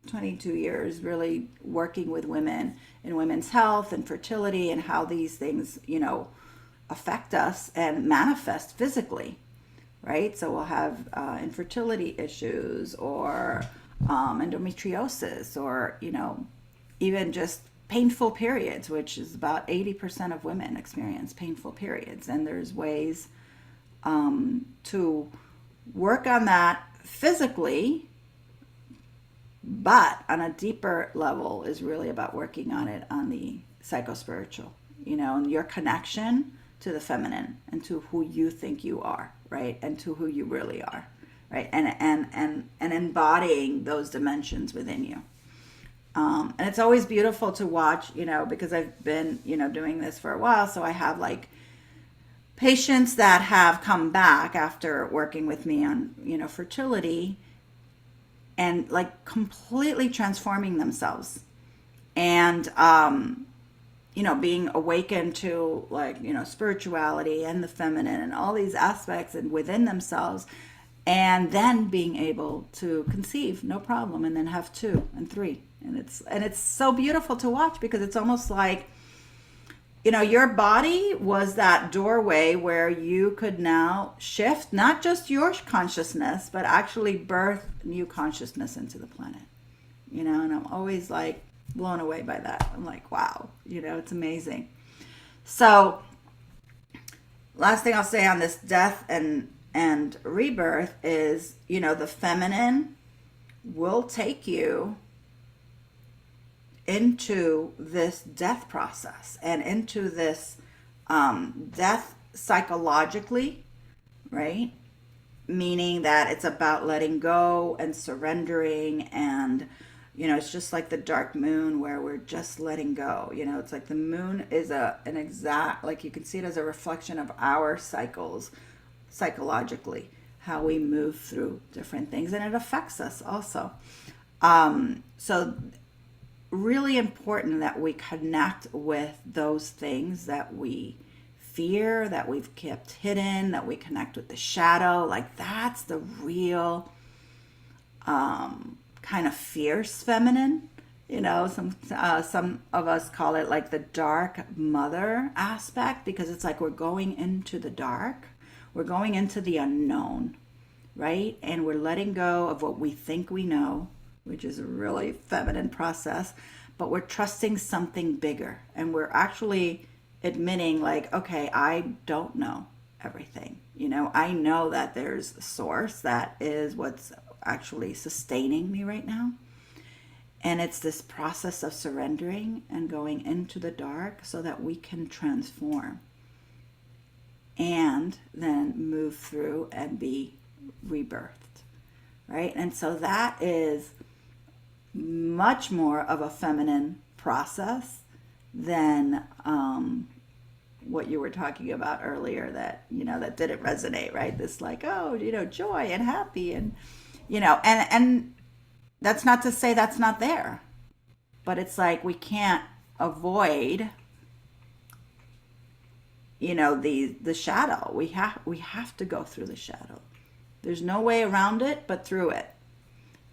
22 years, really working with women in women's health and fertility, and how these things, affect us and manifest physically, right? So we'll have infertility issues, or endometriosis, or, even just painful periods, which is about 80% of women experience painful periods. And there's ways to work on that physically, but on a deeper level is really about working on it on the psychospiritual, and your connection to the feminine and to who you think you are, right? And to who you really are, right? And embodying those dimensions within you. And it's always beautiful to watch, because I've been, doing this for a while. So I have patients that have come back after working with me on, fertility, and completely transforming themselves. And being awakened to, like, spirituality and the feminine and all these aspects and within themselves, and then being able to conceive no problem, and then have 2 and 3. And it's so beautiful to watch, because it's almost like, your body was that doorway where you could now shift not just your consciousness, but actually birth new consciousness into the planet. And I'm always like blown away by that. I'm like, wow, it's amazing. So last thing I'll say on this death and rebirth is, the feminine will take you into this death process and into this death psychologically, right? Meaning that it's about letting go and surrendering, and it's just like the dark moon where we're just letting go. It's like the moon is an exact, like, you can see it as a reflection of our cycles psychologically, how we move through different things, and it affects us also. So really important that we connect with those things that we fear, that we've kept hidden, that we connect with the shadow. Like, that's the real kind of fierce feminine. Some of us call it like the dark mother aspect, because it's like we're going into the dark, we're going into the unknown, right? And we're letting go of what we think we know, which is a really feminine process, but we're trusting something bigger, and we're actually admitting, like, okay, I don't know everything. I know that there's a source that is what's actually sustaining me right now. And it's this process of surrendering and going into the dark so that we can transform and then move through and be rebirthed, right? And so that is much more of a feminine process than what you were talking about earlier, that that didn't resonate, right? This, like, oh, joy and happy, and and that's not to say that's not there, but it's like we can't avoid the shadow. We have to go through the shadow. There's no way around it but through it.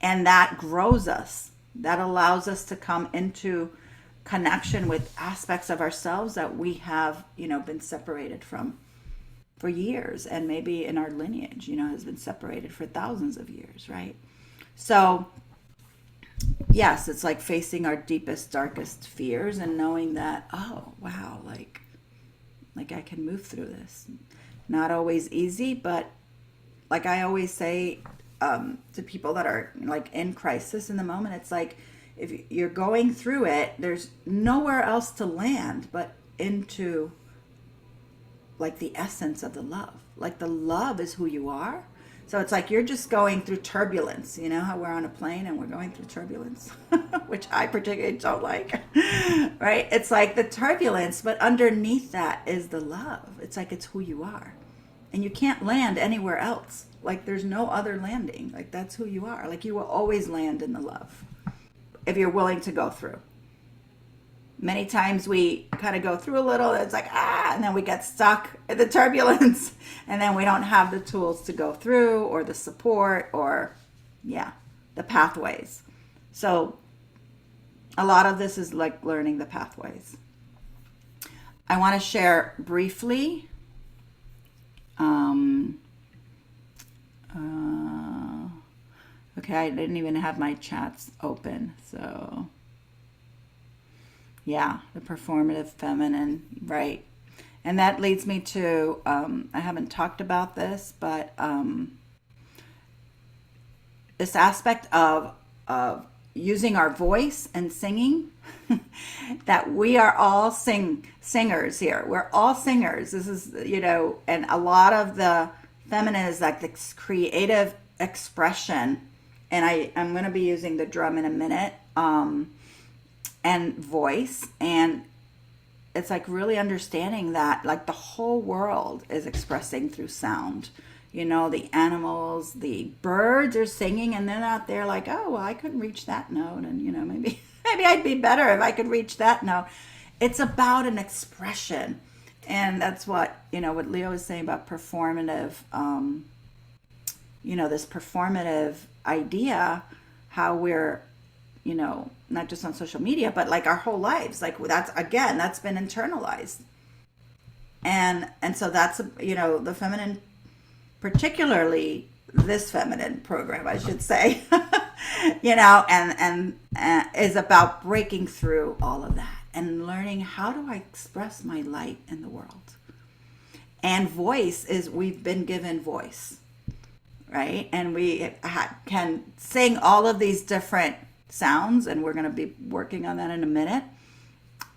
And that grows us. That allows us to come into connection with aspects of ourselves that we have, been separated from for years, and maybe in our lineage, has been separated for thousands of years, right? So, yes, it's like facing our deepest, darkest fears and knowing that, oh, wow, like I can move through this. Not always easy, but like I always say to people that are like in crisis in the moment, it's like, if you're going through it, there's nowhere else to land but into like the essence of the love. Like, the love is who you are. So it's like you're just going through turbulence. You know how we're on a plane and we're going through turbulence, which I particularly don't like, right? It's like the turbulence, but underneath that is the love. It's like, it's who you are. And you can't land anywhere else. Like, there's no other landing. Like, that's who you are. Like, you will always land in the love if you're willing to go through. Many times we kind of go through a little, it's like, and then we get stuck in the turbulence, and then we don't have the tools to go through, or the support, or, the pathways. So a lot of this is like learning the pathways. I want to share briefly okay, I didn't even have my chats open, so the performative feminine, right? And that leads me to, I haven't talked about this, but this aspect of using our voice and singing, that we are all singers here. We're all singers. This is, and a lot of the feminine is like this creative expression. And I'm going to be using the drum in a minute, and voice. And it's like really understanding that like the whole world is expressing through sound. The animals, the birds are singing, and they're out there like, oh, well, I couldn't reach that note. And, maybe I'd be better if I could reach that note. It's about an expression. And that's what, what Leo is saying about performative, this performative idea, how we're, not just on social media, but like our whole lives. Like that's been internalized. And so that's, the feminine, particularly this feminine program, I should say, and is about breaking through all of that and learning, how do I express my light in the world? And voice is, we've been given voice, right? And we can sing all of these different sounds, and we're going to be working on that in a minute,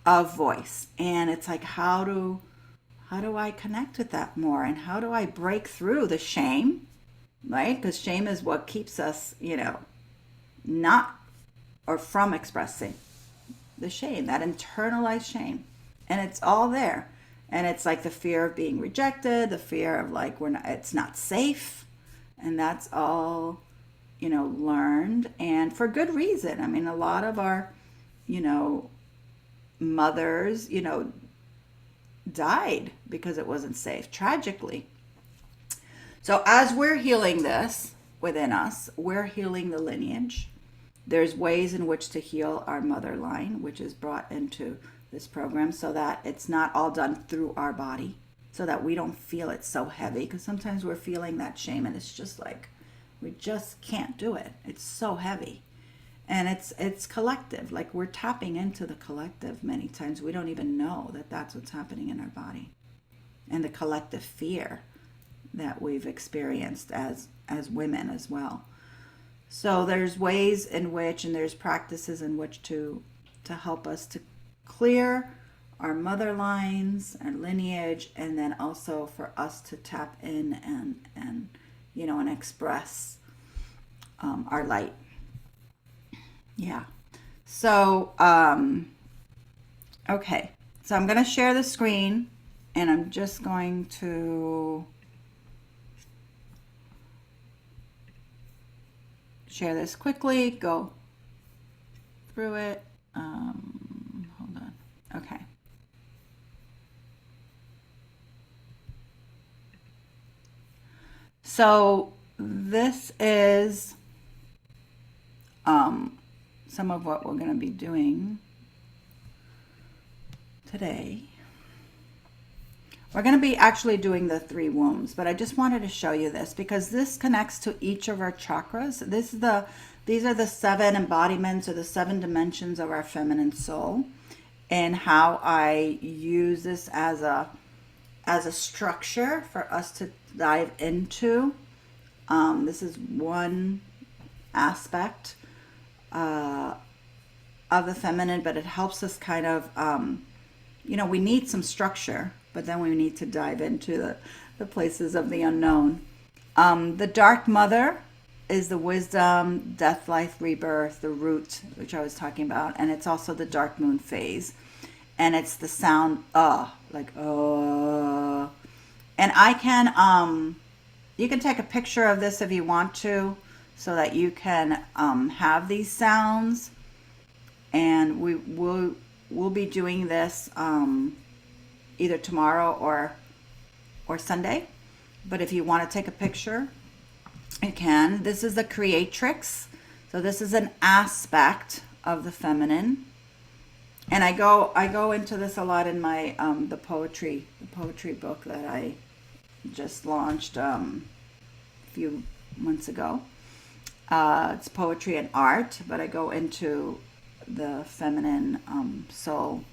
of voice. And it's like, how do I connect with that more? And how do I break through the shame, right? Because shame is what keeps us, not, or from expressing the shame, that internalized shame. And it's all there. And it's like the fear of being rejected, the fear of like, it's not safe. And that's all, learned, and for good reason. I mean, a lot of our, mothers, died because it wasn't safe, tragically. So as we're healing this within us, we're healing the lineage. There's ways in which to heal our mother line, which is brought into this program, so that it's not all done through our body, so that we don't feel it so heavy. Because sometimes we're feeling that shame and it's just like, we just can't do it. It's so heavy. And it's collective. Like, we're tapping into the collective many times. We don't even know that that's what's happening in our body. And the collective fear that we've experienced as women as well. So there's ways in which, and there's practices in which to help us to clear our mother lines, our lineage, and then also for us to tap in and express our light. Yeah. So, okay. So I'm going to share the screen, and I'm just going to share this quickly, go through it. Hold on. Okay. So this is some of what we're going to be doing today. We're going to be actually doing the 3 wombs, but I just wanted to show you this because this connects to each of our chakras. These are the 7 embodiments, or the 7 dimensions of our feminine soul, and how I use this as a structure for us to dive into. This is one aspect of the feminine, but it helps us kind of, we need some structure, but then we need to dive into the places of the unknown. The dark mother is the wisdom, death, life, rebirth, the root, which I was talking about, and it's also the dark moon phase, and it's the sound like and I can you can take a picture of this if you want to, so that you can have these sounds, and we'll be doing this either tomorrow or Sunday. But if you want to take a picture, you can. This is the creatrix. So this is an aspect of the feminine. And I go into this a lot in my the poetry book that I just launched a few months ago. It's poetry and art, but I go into the feminine soul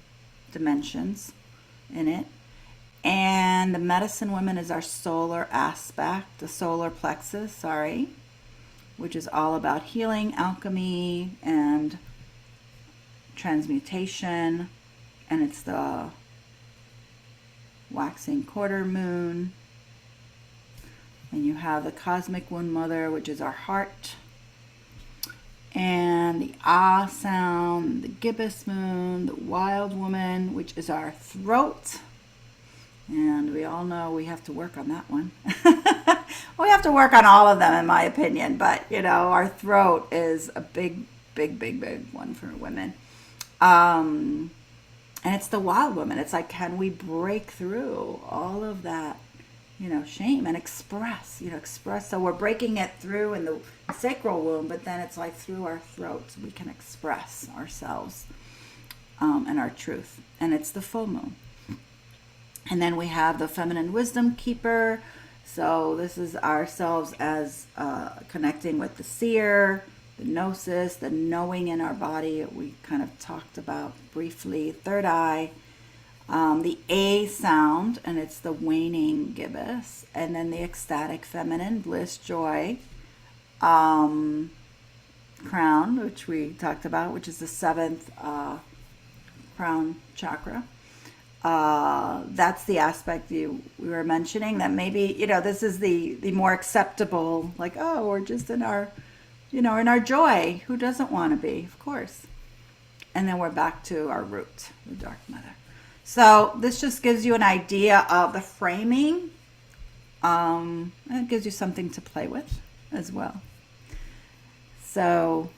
dimensions in it. And the medicine woman is our solar aspect, the solar plexus, which is all about healing, alchemy, and transmutation. And it's the waxing quarter moon. And you have the cosmic wound mother, which is our heart. And the ah sound, the gibbous moon, the wild woman, which is our throat. And we all know we have to work on that one. We have to work on all of them, in my opinion. But, our throat is a big one for women. And it's the wild woman. It's like, can we break through all of that, shame and express. So we're breaking it through in the sacral womb, but then it's like through our throats, we can express ourselves and our truth. And it's the full moon. And then we have the feminine wisdom keeper. So this is ourselves as connecting with the seer, the gnosis, the knowing in our body. We kind of talked about briefly. Third eye, the A sound, and it's the waning gibbous. And then the ecstatic feminine, bliss, joy, crown, which we talked about, which is the seventh crown chakra. That's the aspect we were mentioning, that maybe, this is the more acceptable, like, oh, we're just in our, in our joy. Who doesn't want to be? Of course. And then we're back to our root, the dark mother. So this just gives you an idea of the framing. And it gives you something to play with as well. So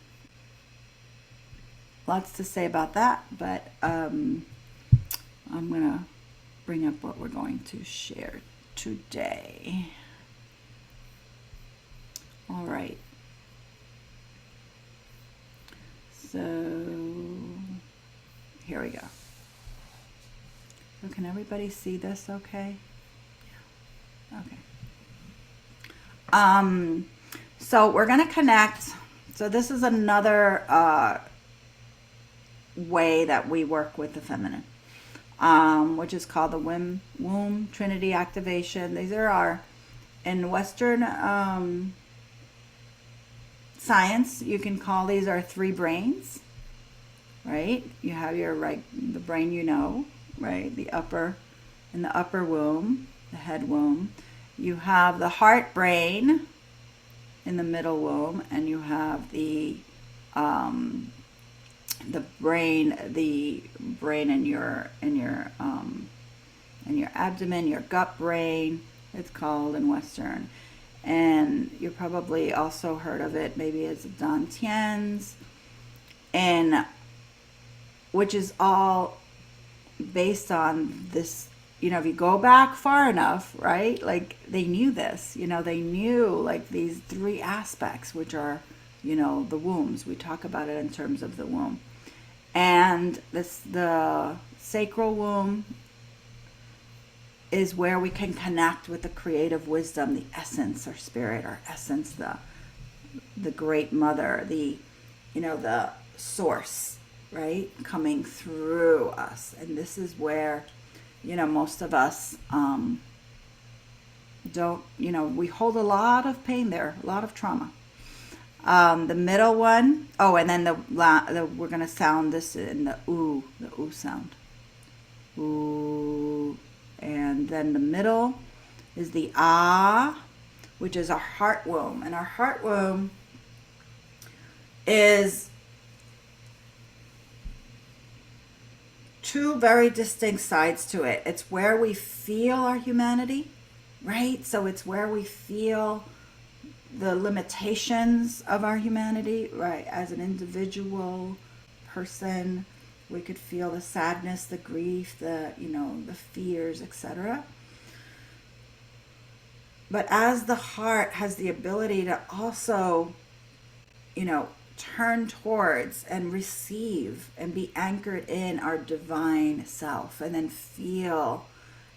lots to say about that, but I'm going to bring up what we're going to share today. All right. So here we go. So can everybody see this okay? Okay. So we're going to connect. So this is another way that we work with the feminine, which is called the womb trinity activation. These are in Western science, you can call these our three brains, right? You have the brain, right? The upper womb, the head womb. You have the heart brain in the middle womb, and you have the brain in your abdomen, your gut brain, it's called in Western. And you probably also heard of it maybe as Dantian's, and which is all based on this, if you go back far enough, right? Like they knew this, they knew like these three aspects, which are, the wombs. We talk about it in terms of the womb. And the sacral womb is where we can connect with the creative wisdom, the essence or spirit or essence, the great mother, the source, right? Coming through us. And this is where, most of us don't, we hold a lot of pain there, a lot of trauma. The middle one, and then we're going to sound this in the ooh sound. Ooh. And then the middle is the ah, which is our heart womb. And our heart womb is two very distinct sides to it. It's where we feel our humanity, right? So it's where we feel the limitations of our humanity, right? As an individual person, we could feel the sadness, the grief, the fears, etc. But as the heart has the ability to also, turn towards and receive and be anchored in our divine self, and then feel,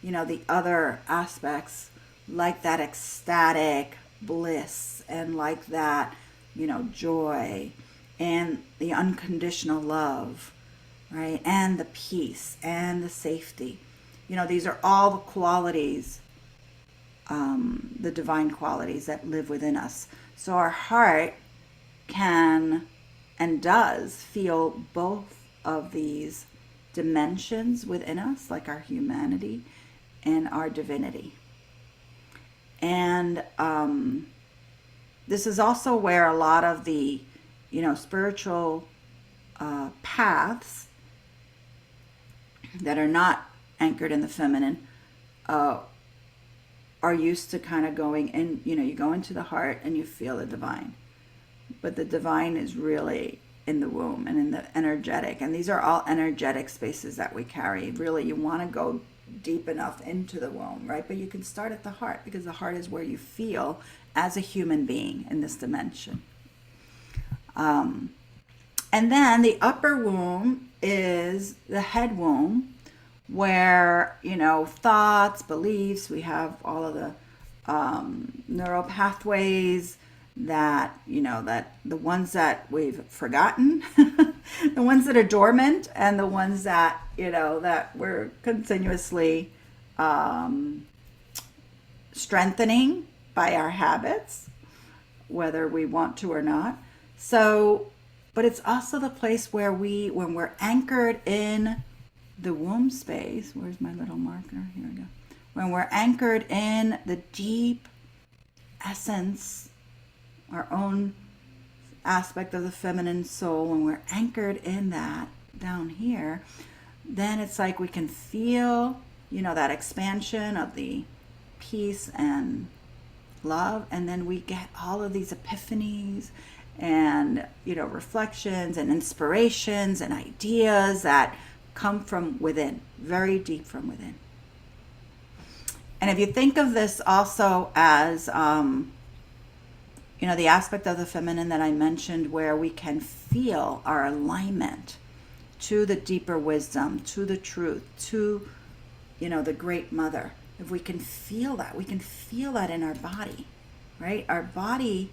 the other aspects like that ecstatic bliss and like that, joy and the unconditional love, right? And the peace and the safety. These are all the qualities, the divine qualities that live within us. So our heart can and does feel both of these dimensions within us, like our humanity and our divinity. And this is also where a lot of the, spiritual paths that are not anchored in the feminine are used to kind of going in, you go into the heart and you feel the divine. But the divine is really in the womb and in the energetic. And these are all energetic spaces that we carry. Really, you want to go deep enough into the womb, right? But you can start at the heart, because the heart is where you feel as a human being in this dimension. And then the upper womb is the head womb, where, thoughts, beliefs, we have all of the neural pathways that, that the ones that we've forgotten, the ones that are dormant, and the ones that, that we're continuously strengthening by our habits, whether we want to or not. So, but it's also the place where when we're anchored in the womb space, where's my little marker? Here we go. When we're anchored in the deep essence, our own aspect of the feminine soul, when we're anchored in that down here, then it's like we can feel, that expansion of the peace and love. And then we get all of these epiphanies and, reflections and inspirations and ideas that come from within, very deep from within. And if you think of this also as, the aspect of the feminine that I mentioned, where we can feel our alignment to the deeper wisdom, to the truth, to, the great mother. If we can feel that, we can feel that in our body, right? Our body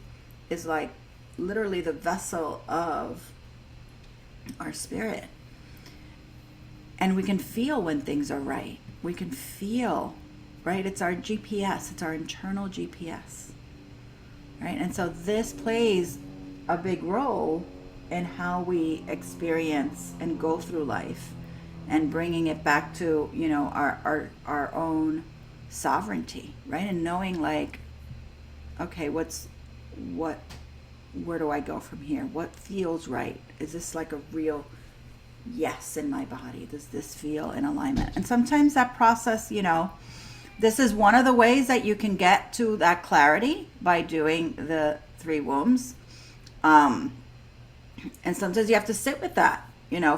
is like literally the vessel of our spirit. And we can feel when things are right. We can feel, right? It's our GPS. It's our internal GPS, right? And so this plays a big role in how we experience and go through life, and bringing it back to, our own sovereignty, right? And knowing, like, okay, where do I go from here? What feels right? Is this like a real yes in my body? Does this feel in alignment? And sometimes that process, this is one of the ways that you can get to that clarity, by doing the 3 wombs. And sometimes you have to sit with that,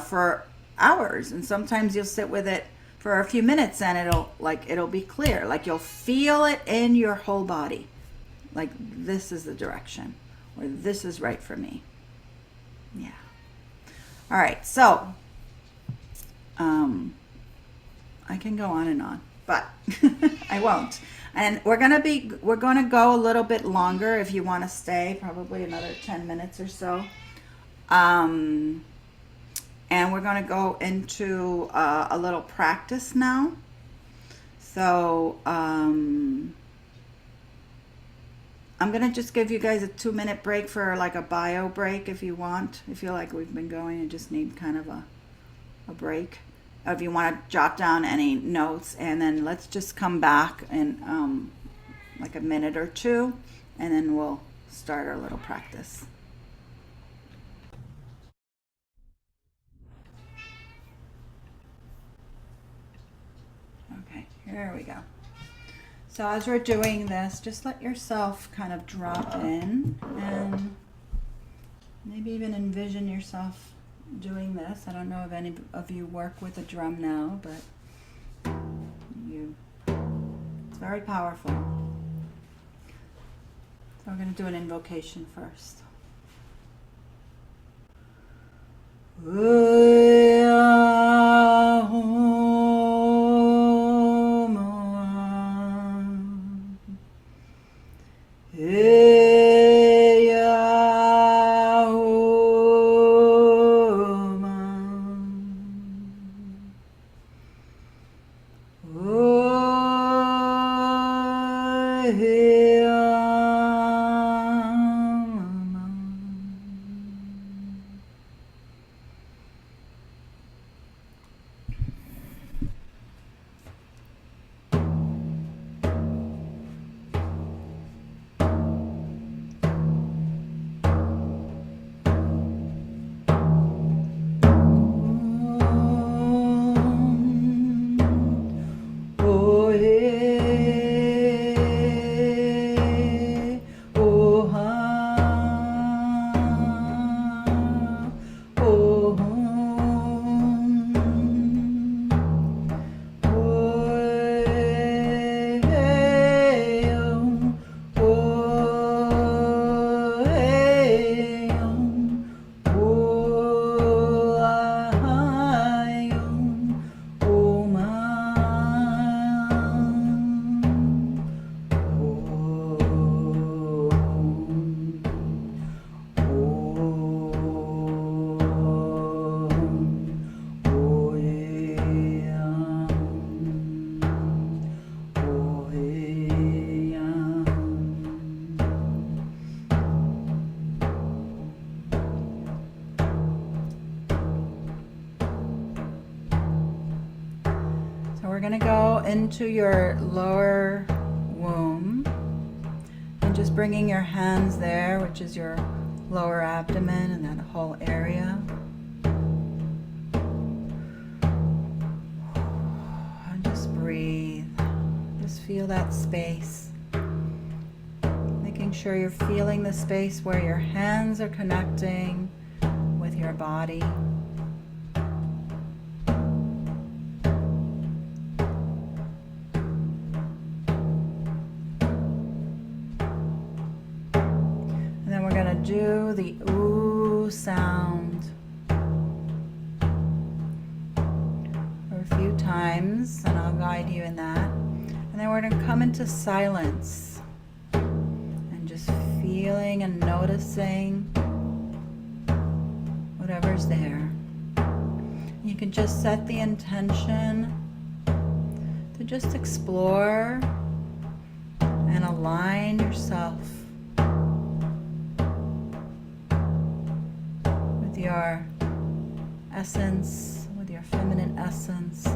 for hours. And sometimes you'll sit with it for a few minutes, and it'll be clear. Like, you'll feel it in your whole body. Like, this is the direction, or this is right for me. Yeah. All right. So, I can go on and on, but I won't. And we're going to go a little bit longer if you want to stay, probably another 10 minutes or so. And we're going to go into a little practice now. So I'm going to just give you guys a 2-minute break for like a bio break if you want. I feel like we've been going and just need kind of a break. If you want to jot down any notes, and then let's just come back in like a minute or two, and then we'll start our little practice. Okay, here we go. So as we're doing this, just let yourself kind of drop in, and maybe even envision yourself doing this. I don't know if any of you work with a drum now, but it's very powerful. So we're going to do an invocation first. going to go into your lower womb and just bringing your hands there, which is your lower abdomen and that whole area. And just breathe. Just feel that space. Making sure you're feeling the space where your hands are connecting with your body. And then we're going to do the ooh sound a few times, and I'll guide you in that. And then we're going to come into silence and just feeling and noticing whatever's there. You can just set the intention to just explore and align yourself with your essence, with your feminine essence.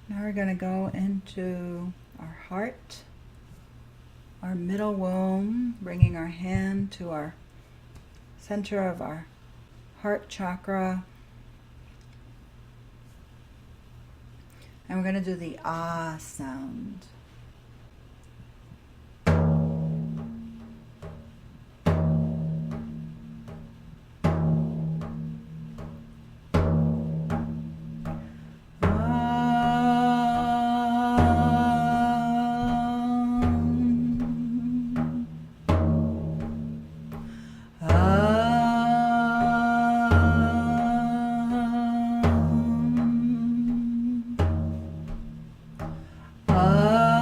Now we're going to go into our heart, our middle womb, bringing our hand to our center of our heart chakra. And we're going to do the ah sound. Ah.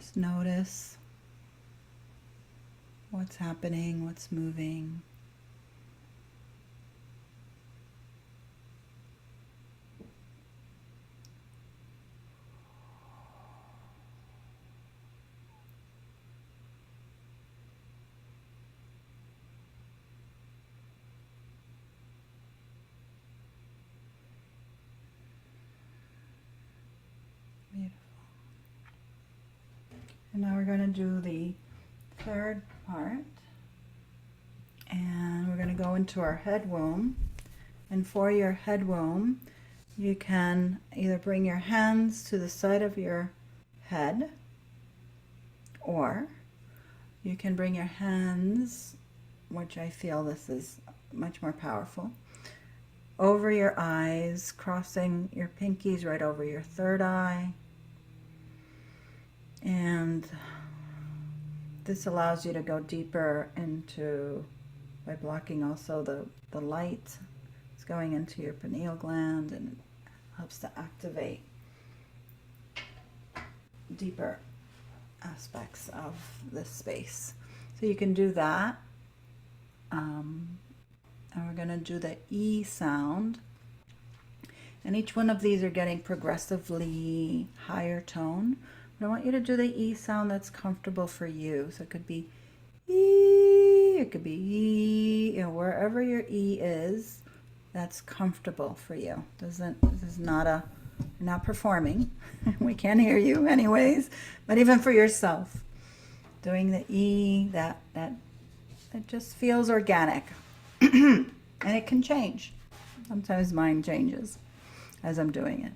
Just notice what's happening, what's moving. Beautiful. And now we're going to do the third part. And we're going to go into our head womb. And for your head womb, you can either bring your hands to the side of your head, or you can bring your hands, which I feel this is much more powerful, over your eyes, crossing your pinkies right over your third eye. And this allows you to go deeper into, by blocking also the light. It's going into your pineal gland and helps to activate deeper aspects of this space. So you can do that. And we're going to do the E sound. And each one of these are getting progressively higher tone. But I want you to do the E sound that's comfortable for you. So it could be E, it could be E, wherever your E is, that's comfortable for you. This is not you're not performing. We can't hear you anyways, but even for yourself, doing the E, that it just feels organic. And it can change. Sometimes mine changes as I'm doing it.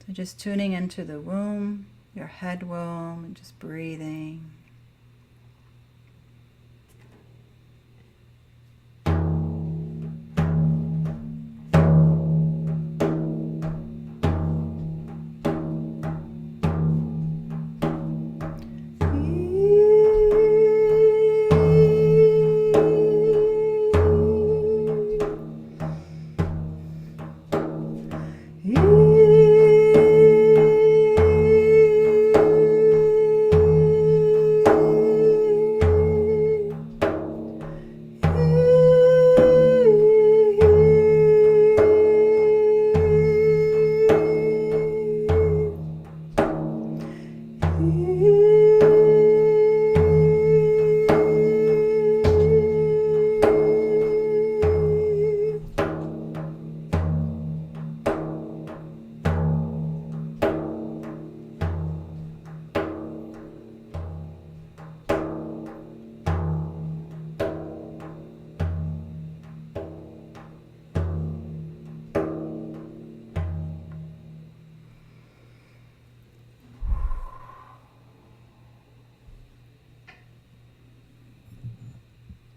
So just tuning into the womb, your head womb, and just breathing.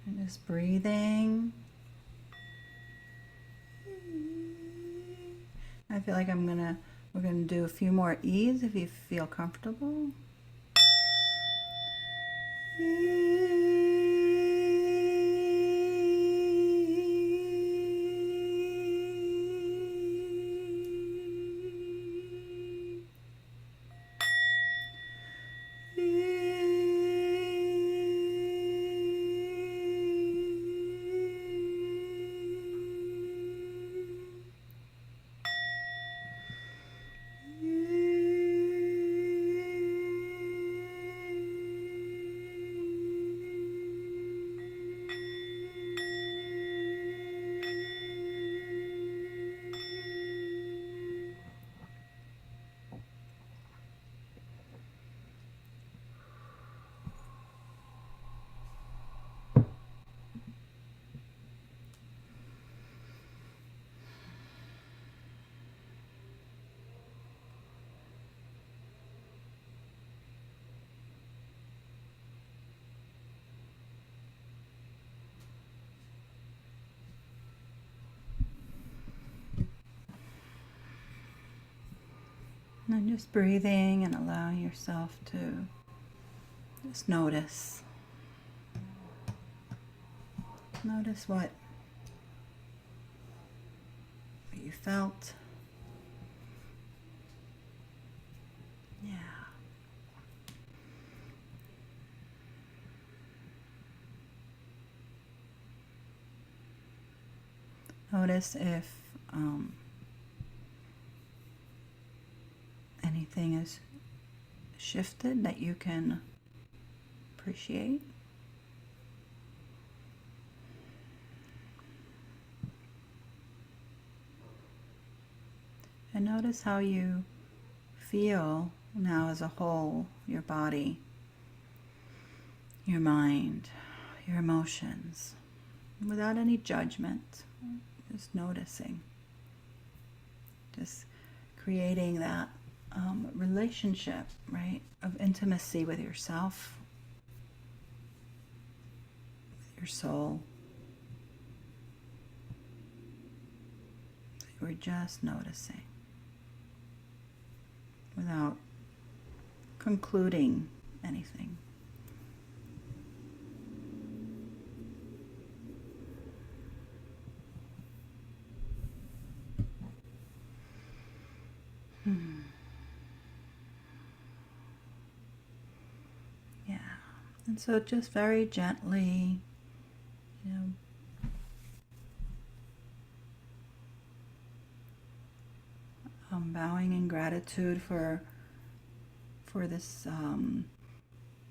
And just breathing. I feel like we're gonna do a few more E's if you feel comfortable. And just breathing and allowing yourself to just notice. Notice what you felt. notice if anything is shifted that you can appreciate. And notice how you feel now as a whole, your body, your mind, your emotions, without any judgment, just noticing, just creating that relationship, right, of intimacy with yourself, with your soul. We're just noticing without concluding anything. Yeah. And so just very gently, bowing in gratitude for this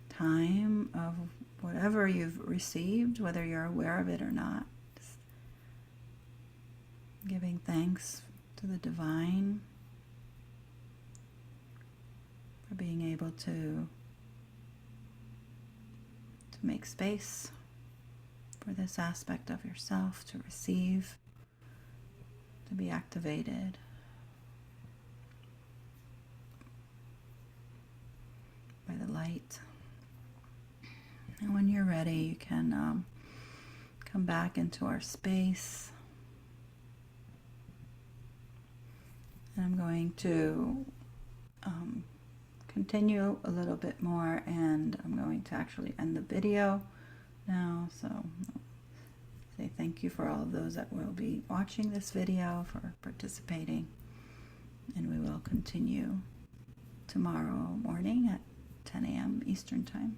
time of whatever you've received, whether you're aware of it or not. Just giving thanks to the divine for being able to make space for this aspect of yourself to receive, to be activated. By the light. And when you're ready, you can come back into our space. And I'm going to continue a little bit more, and I'm going to actually end the video now. So I'll say thank you for all of those that will be watching this video, for participating, and we will continue tomorrow morning at 10 a.m. Eastern Time.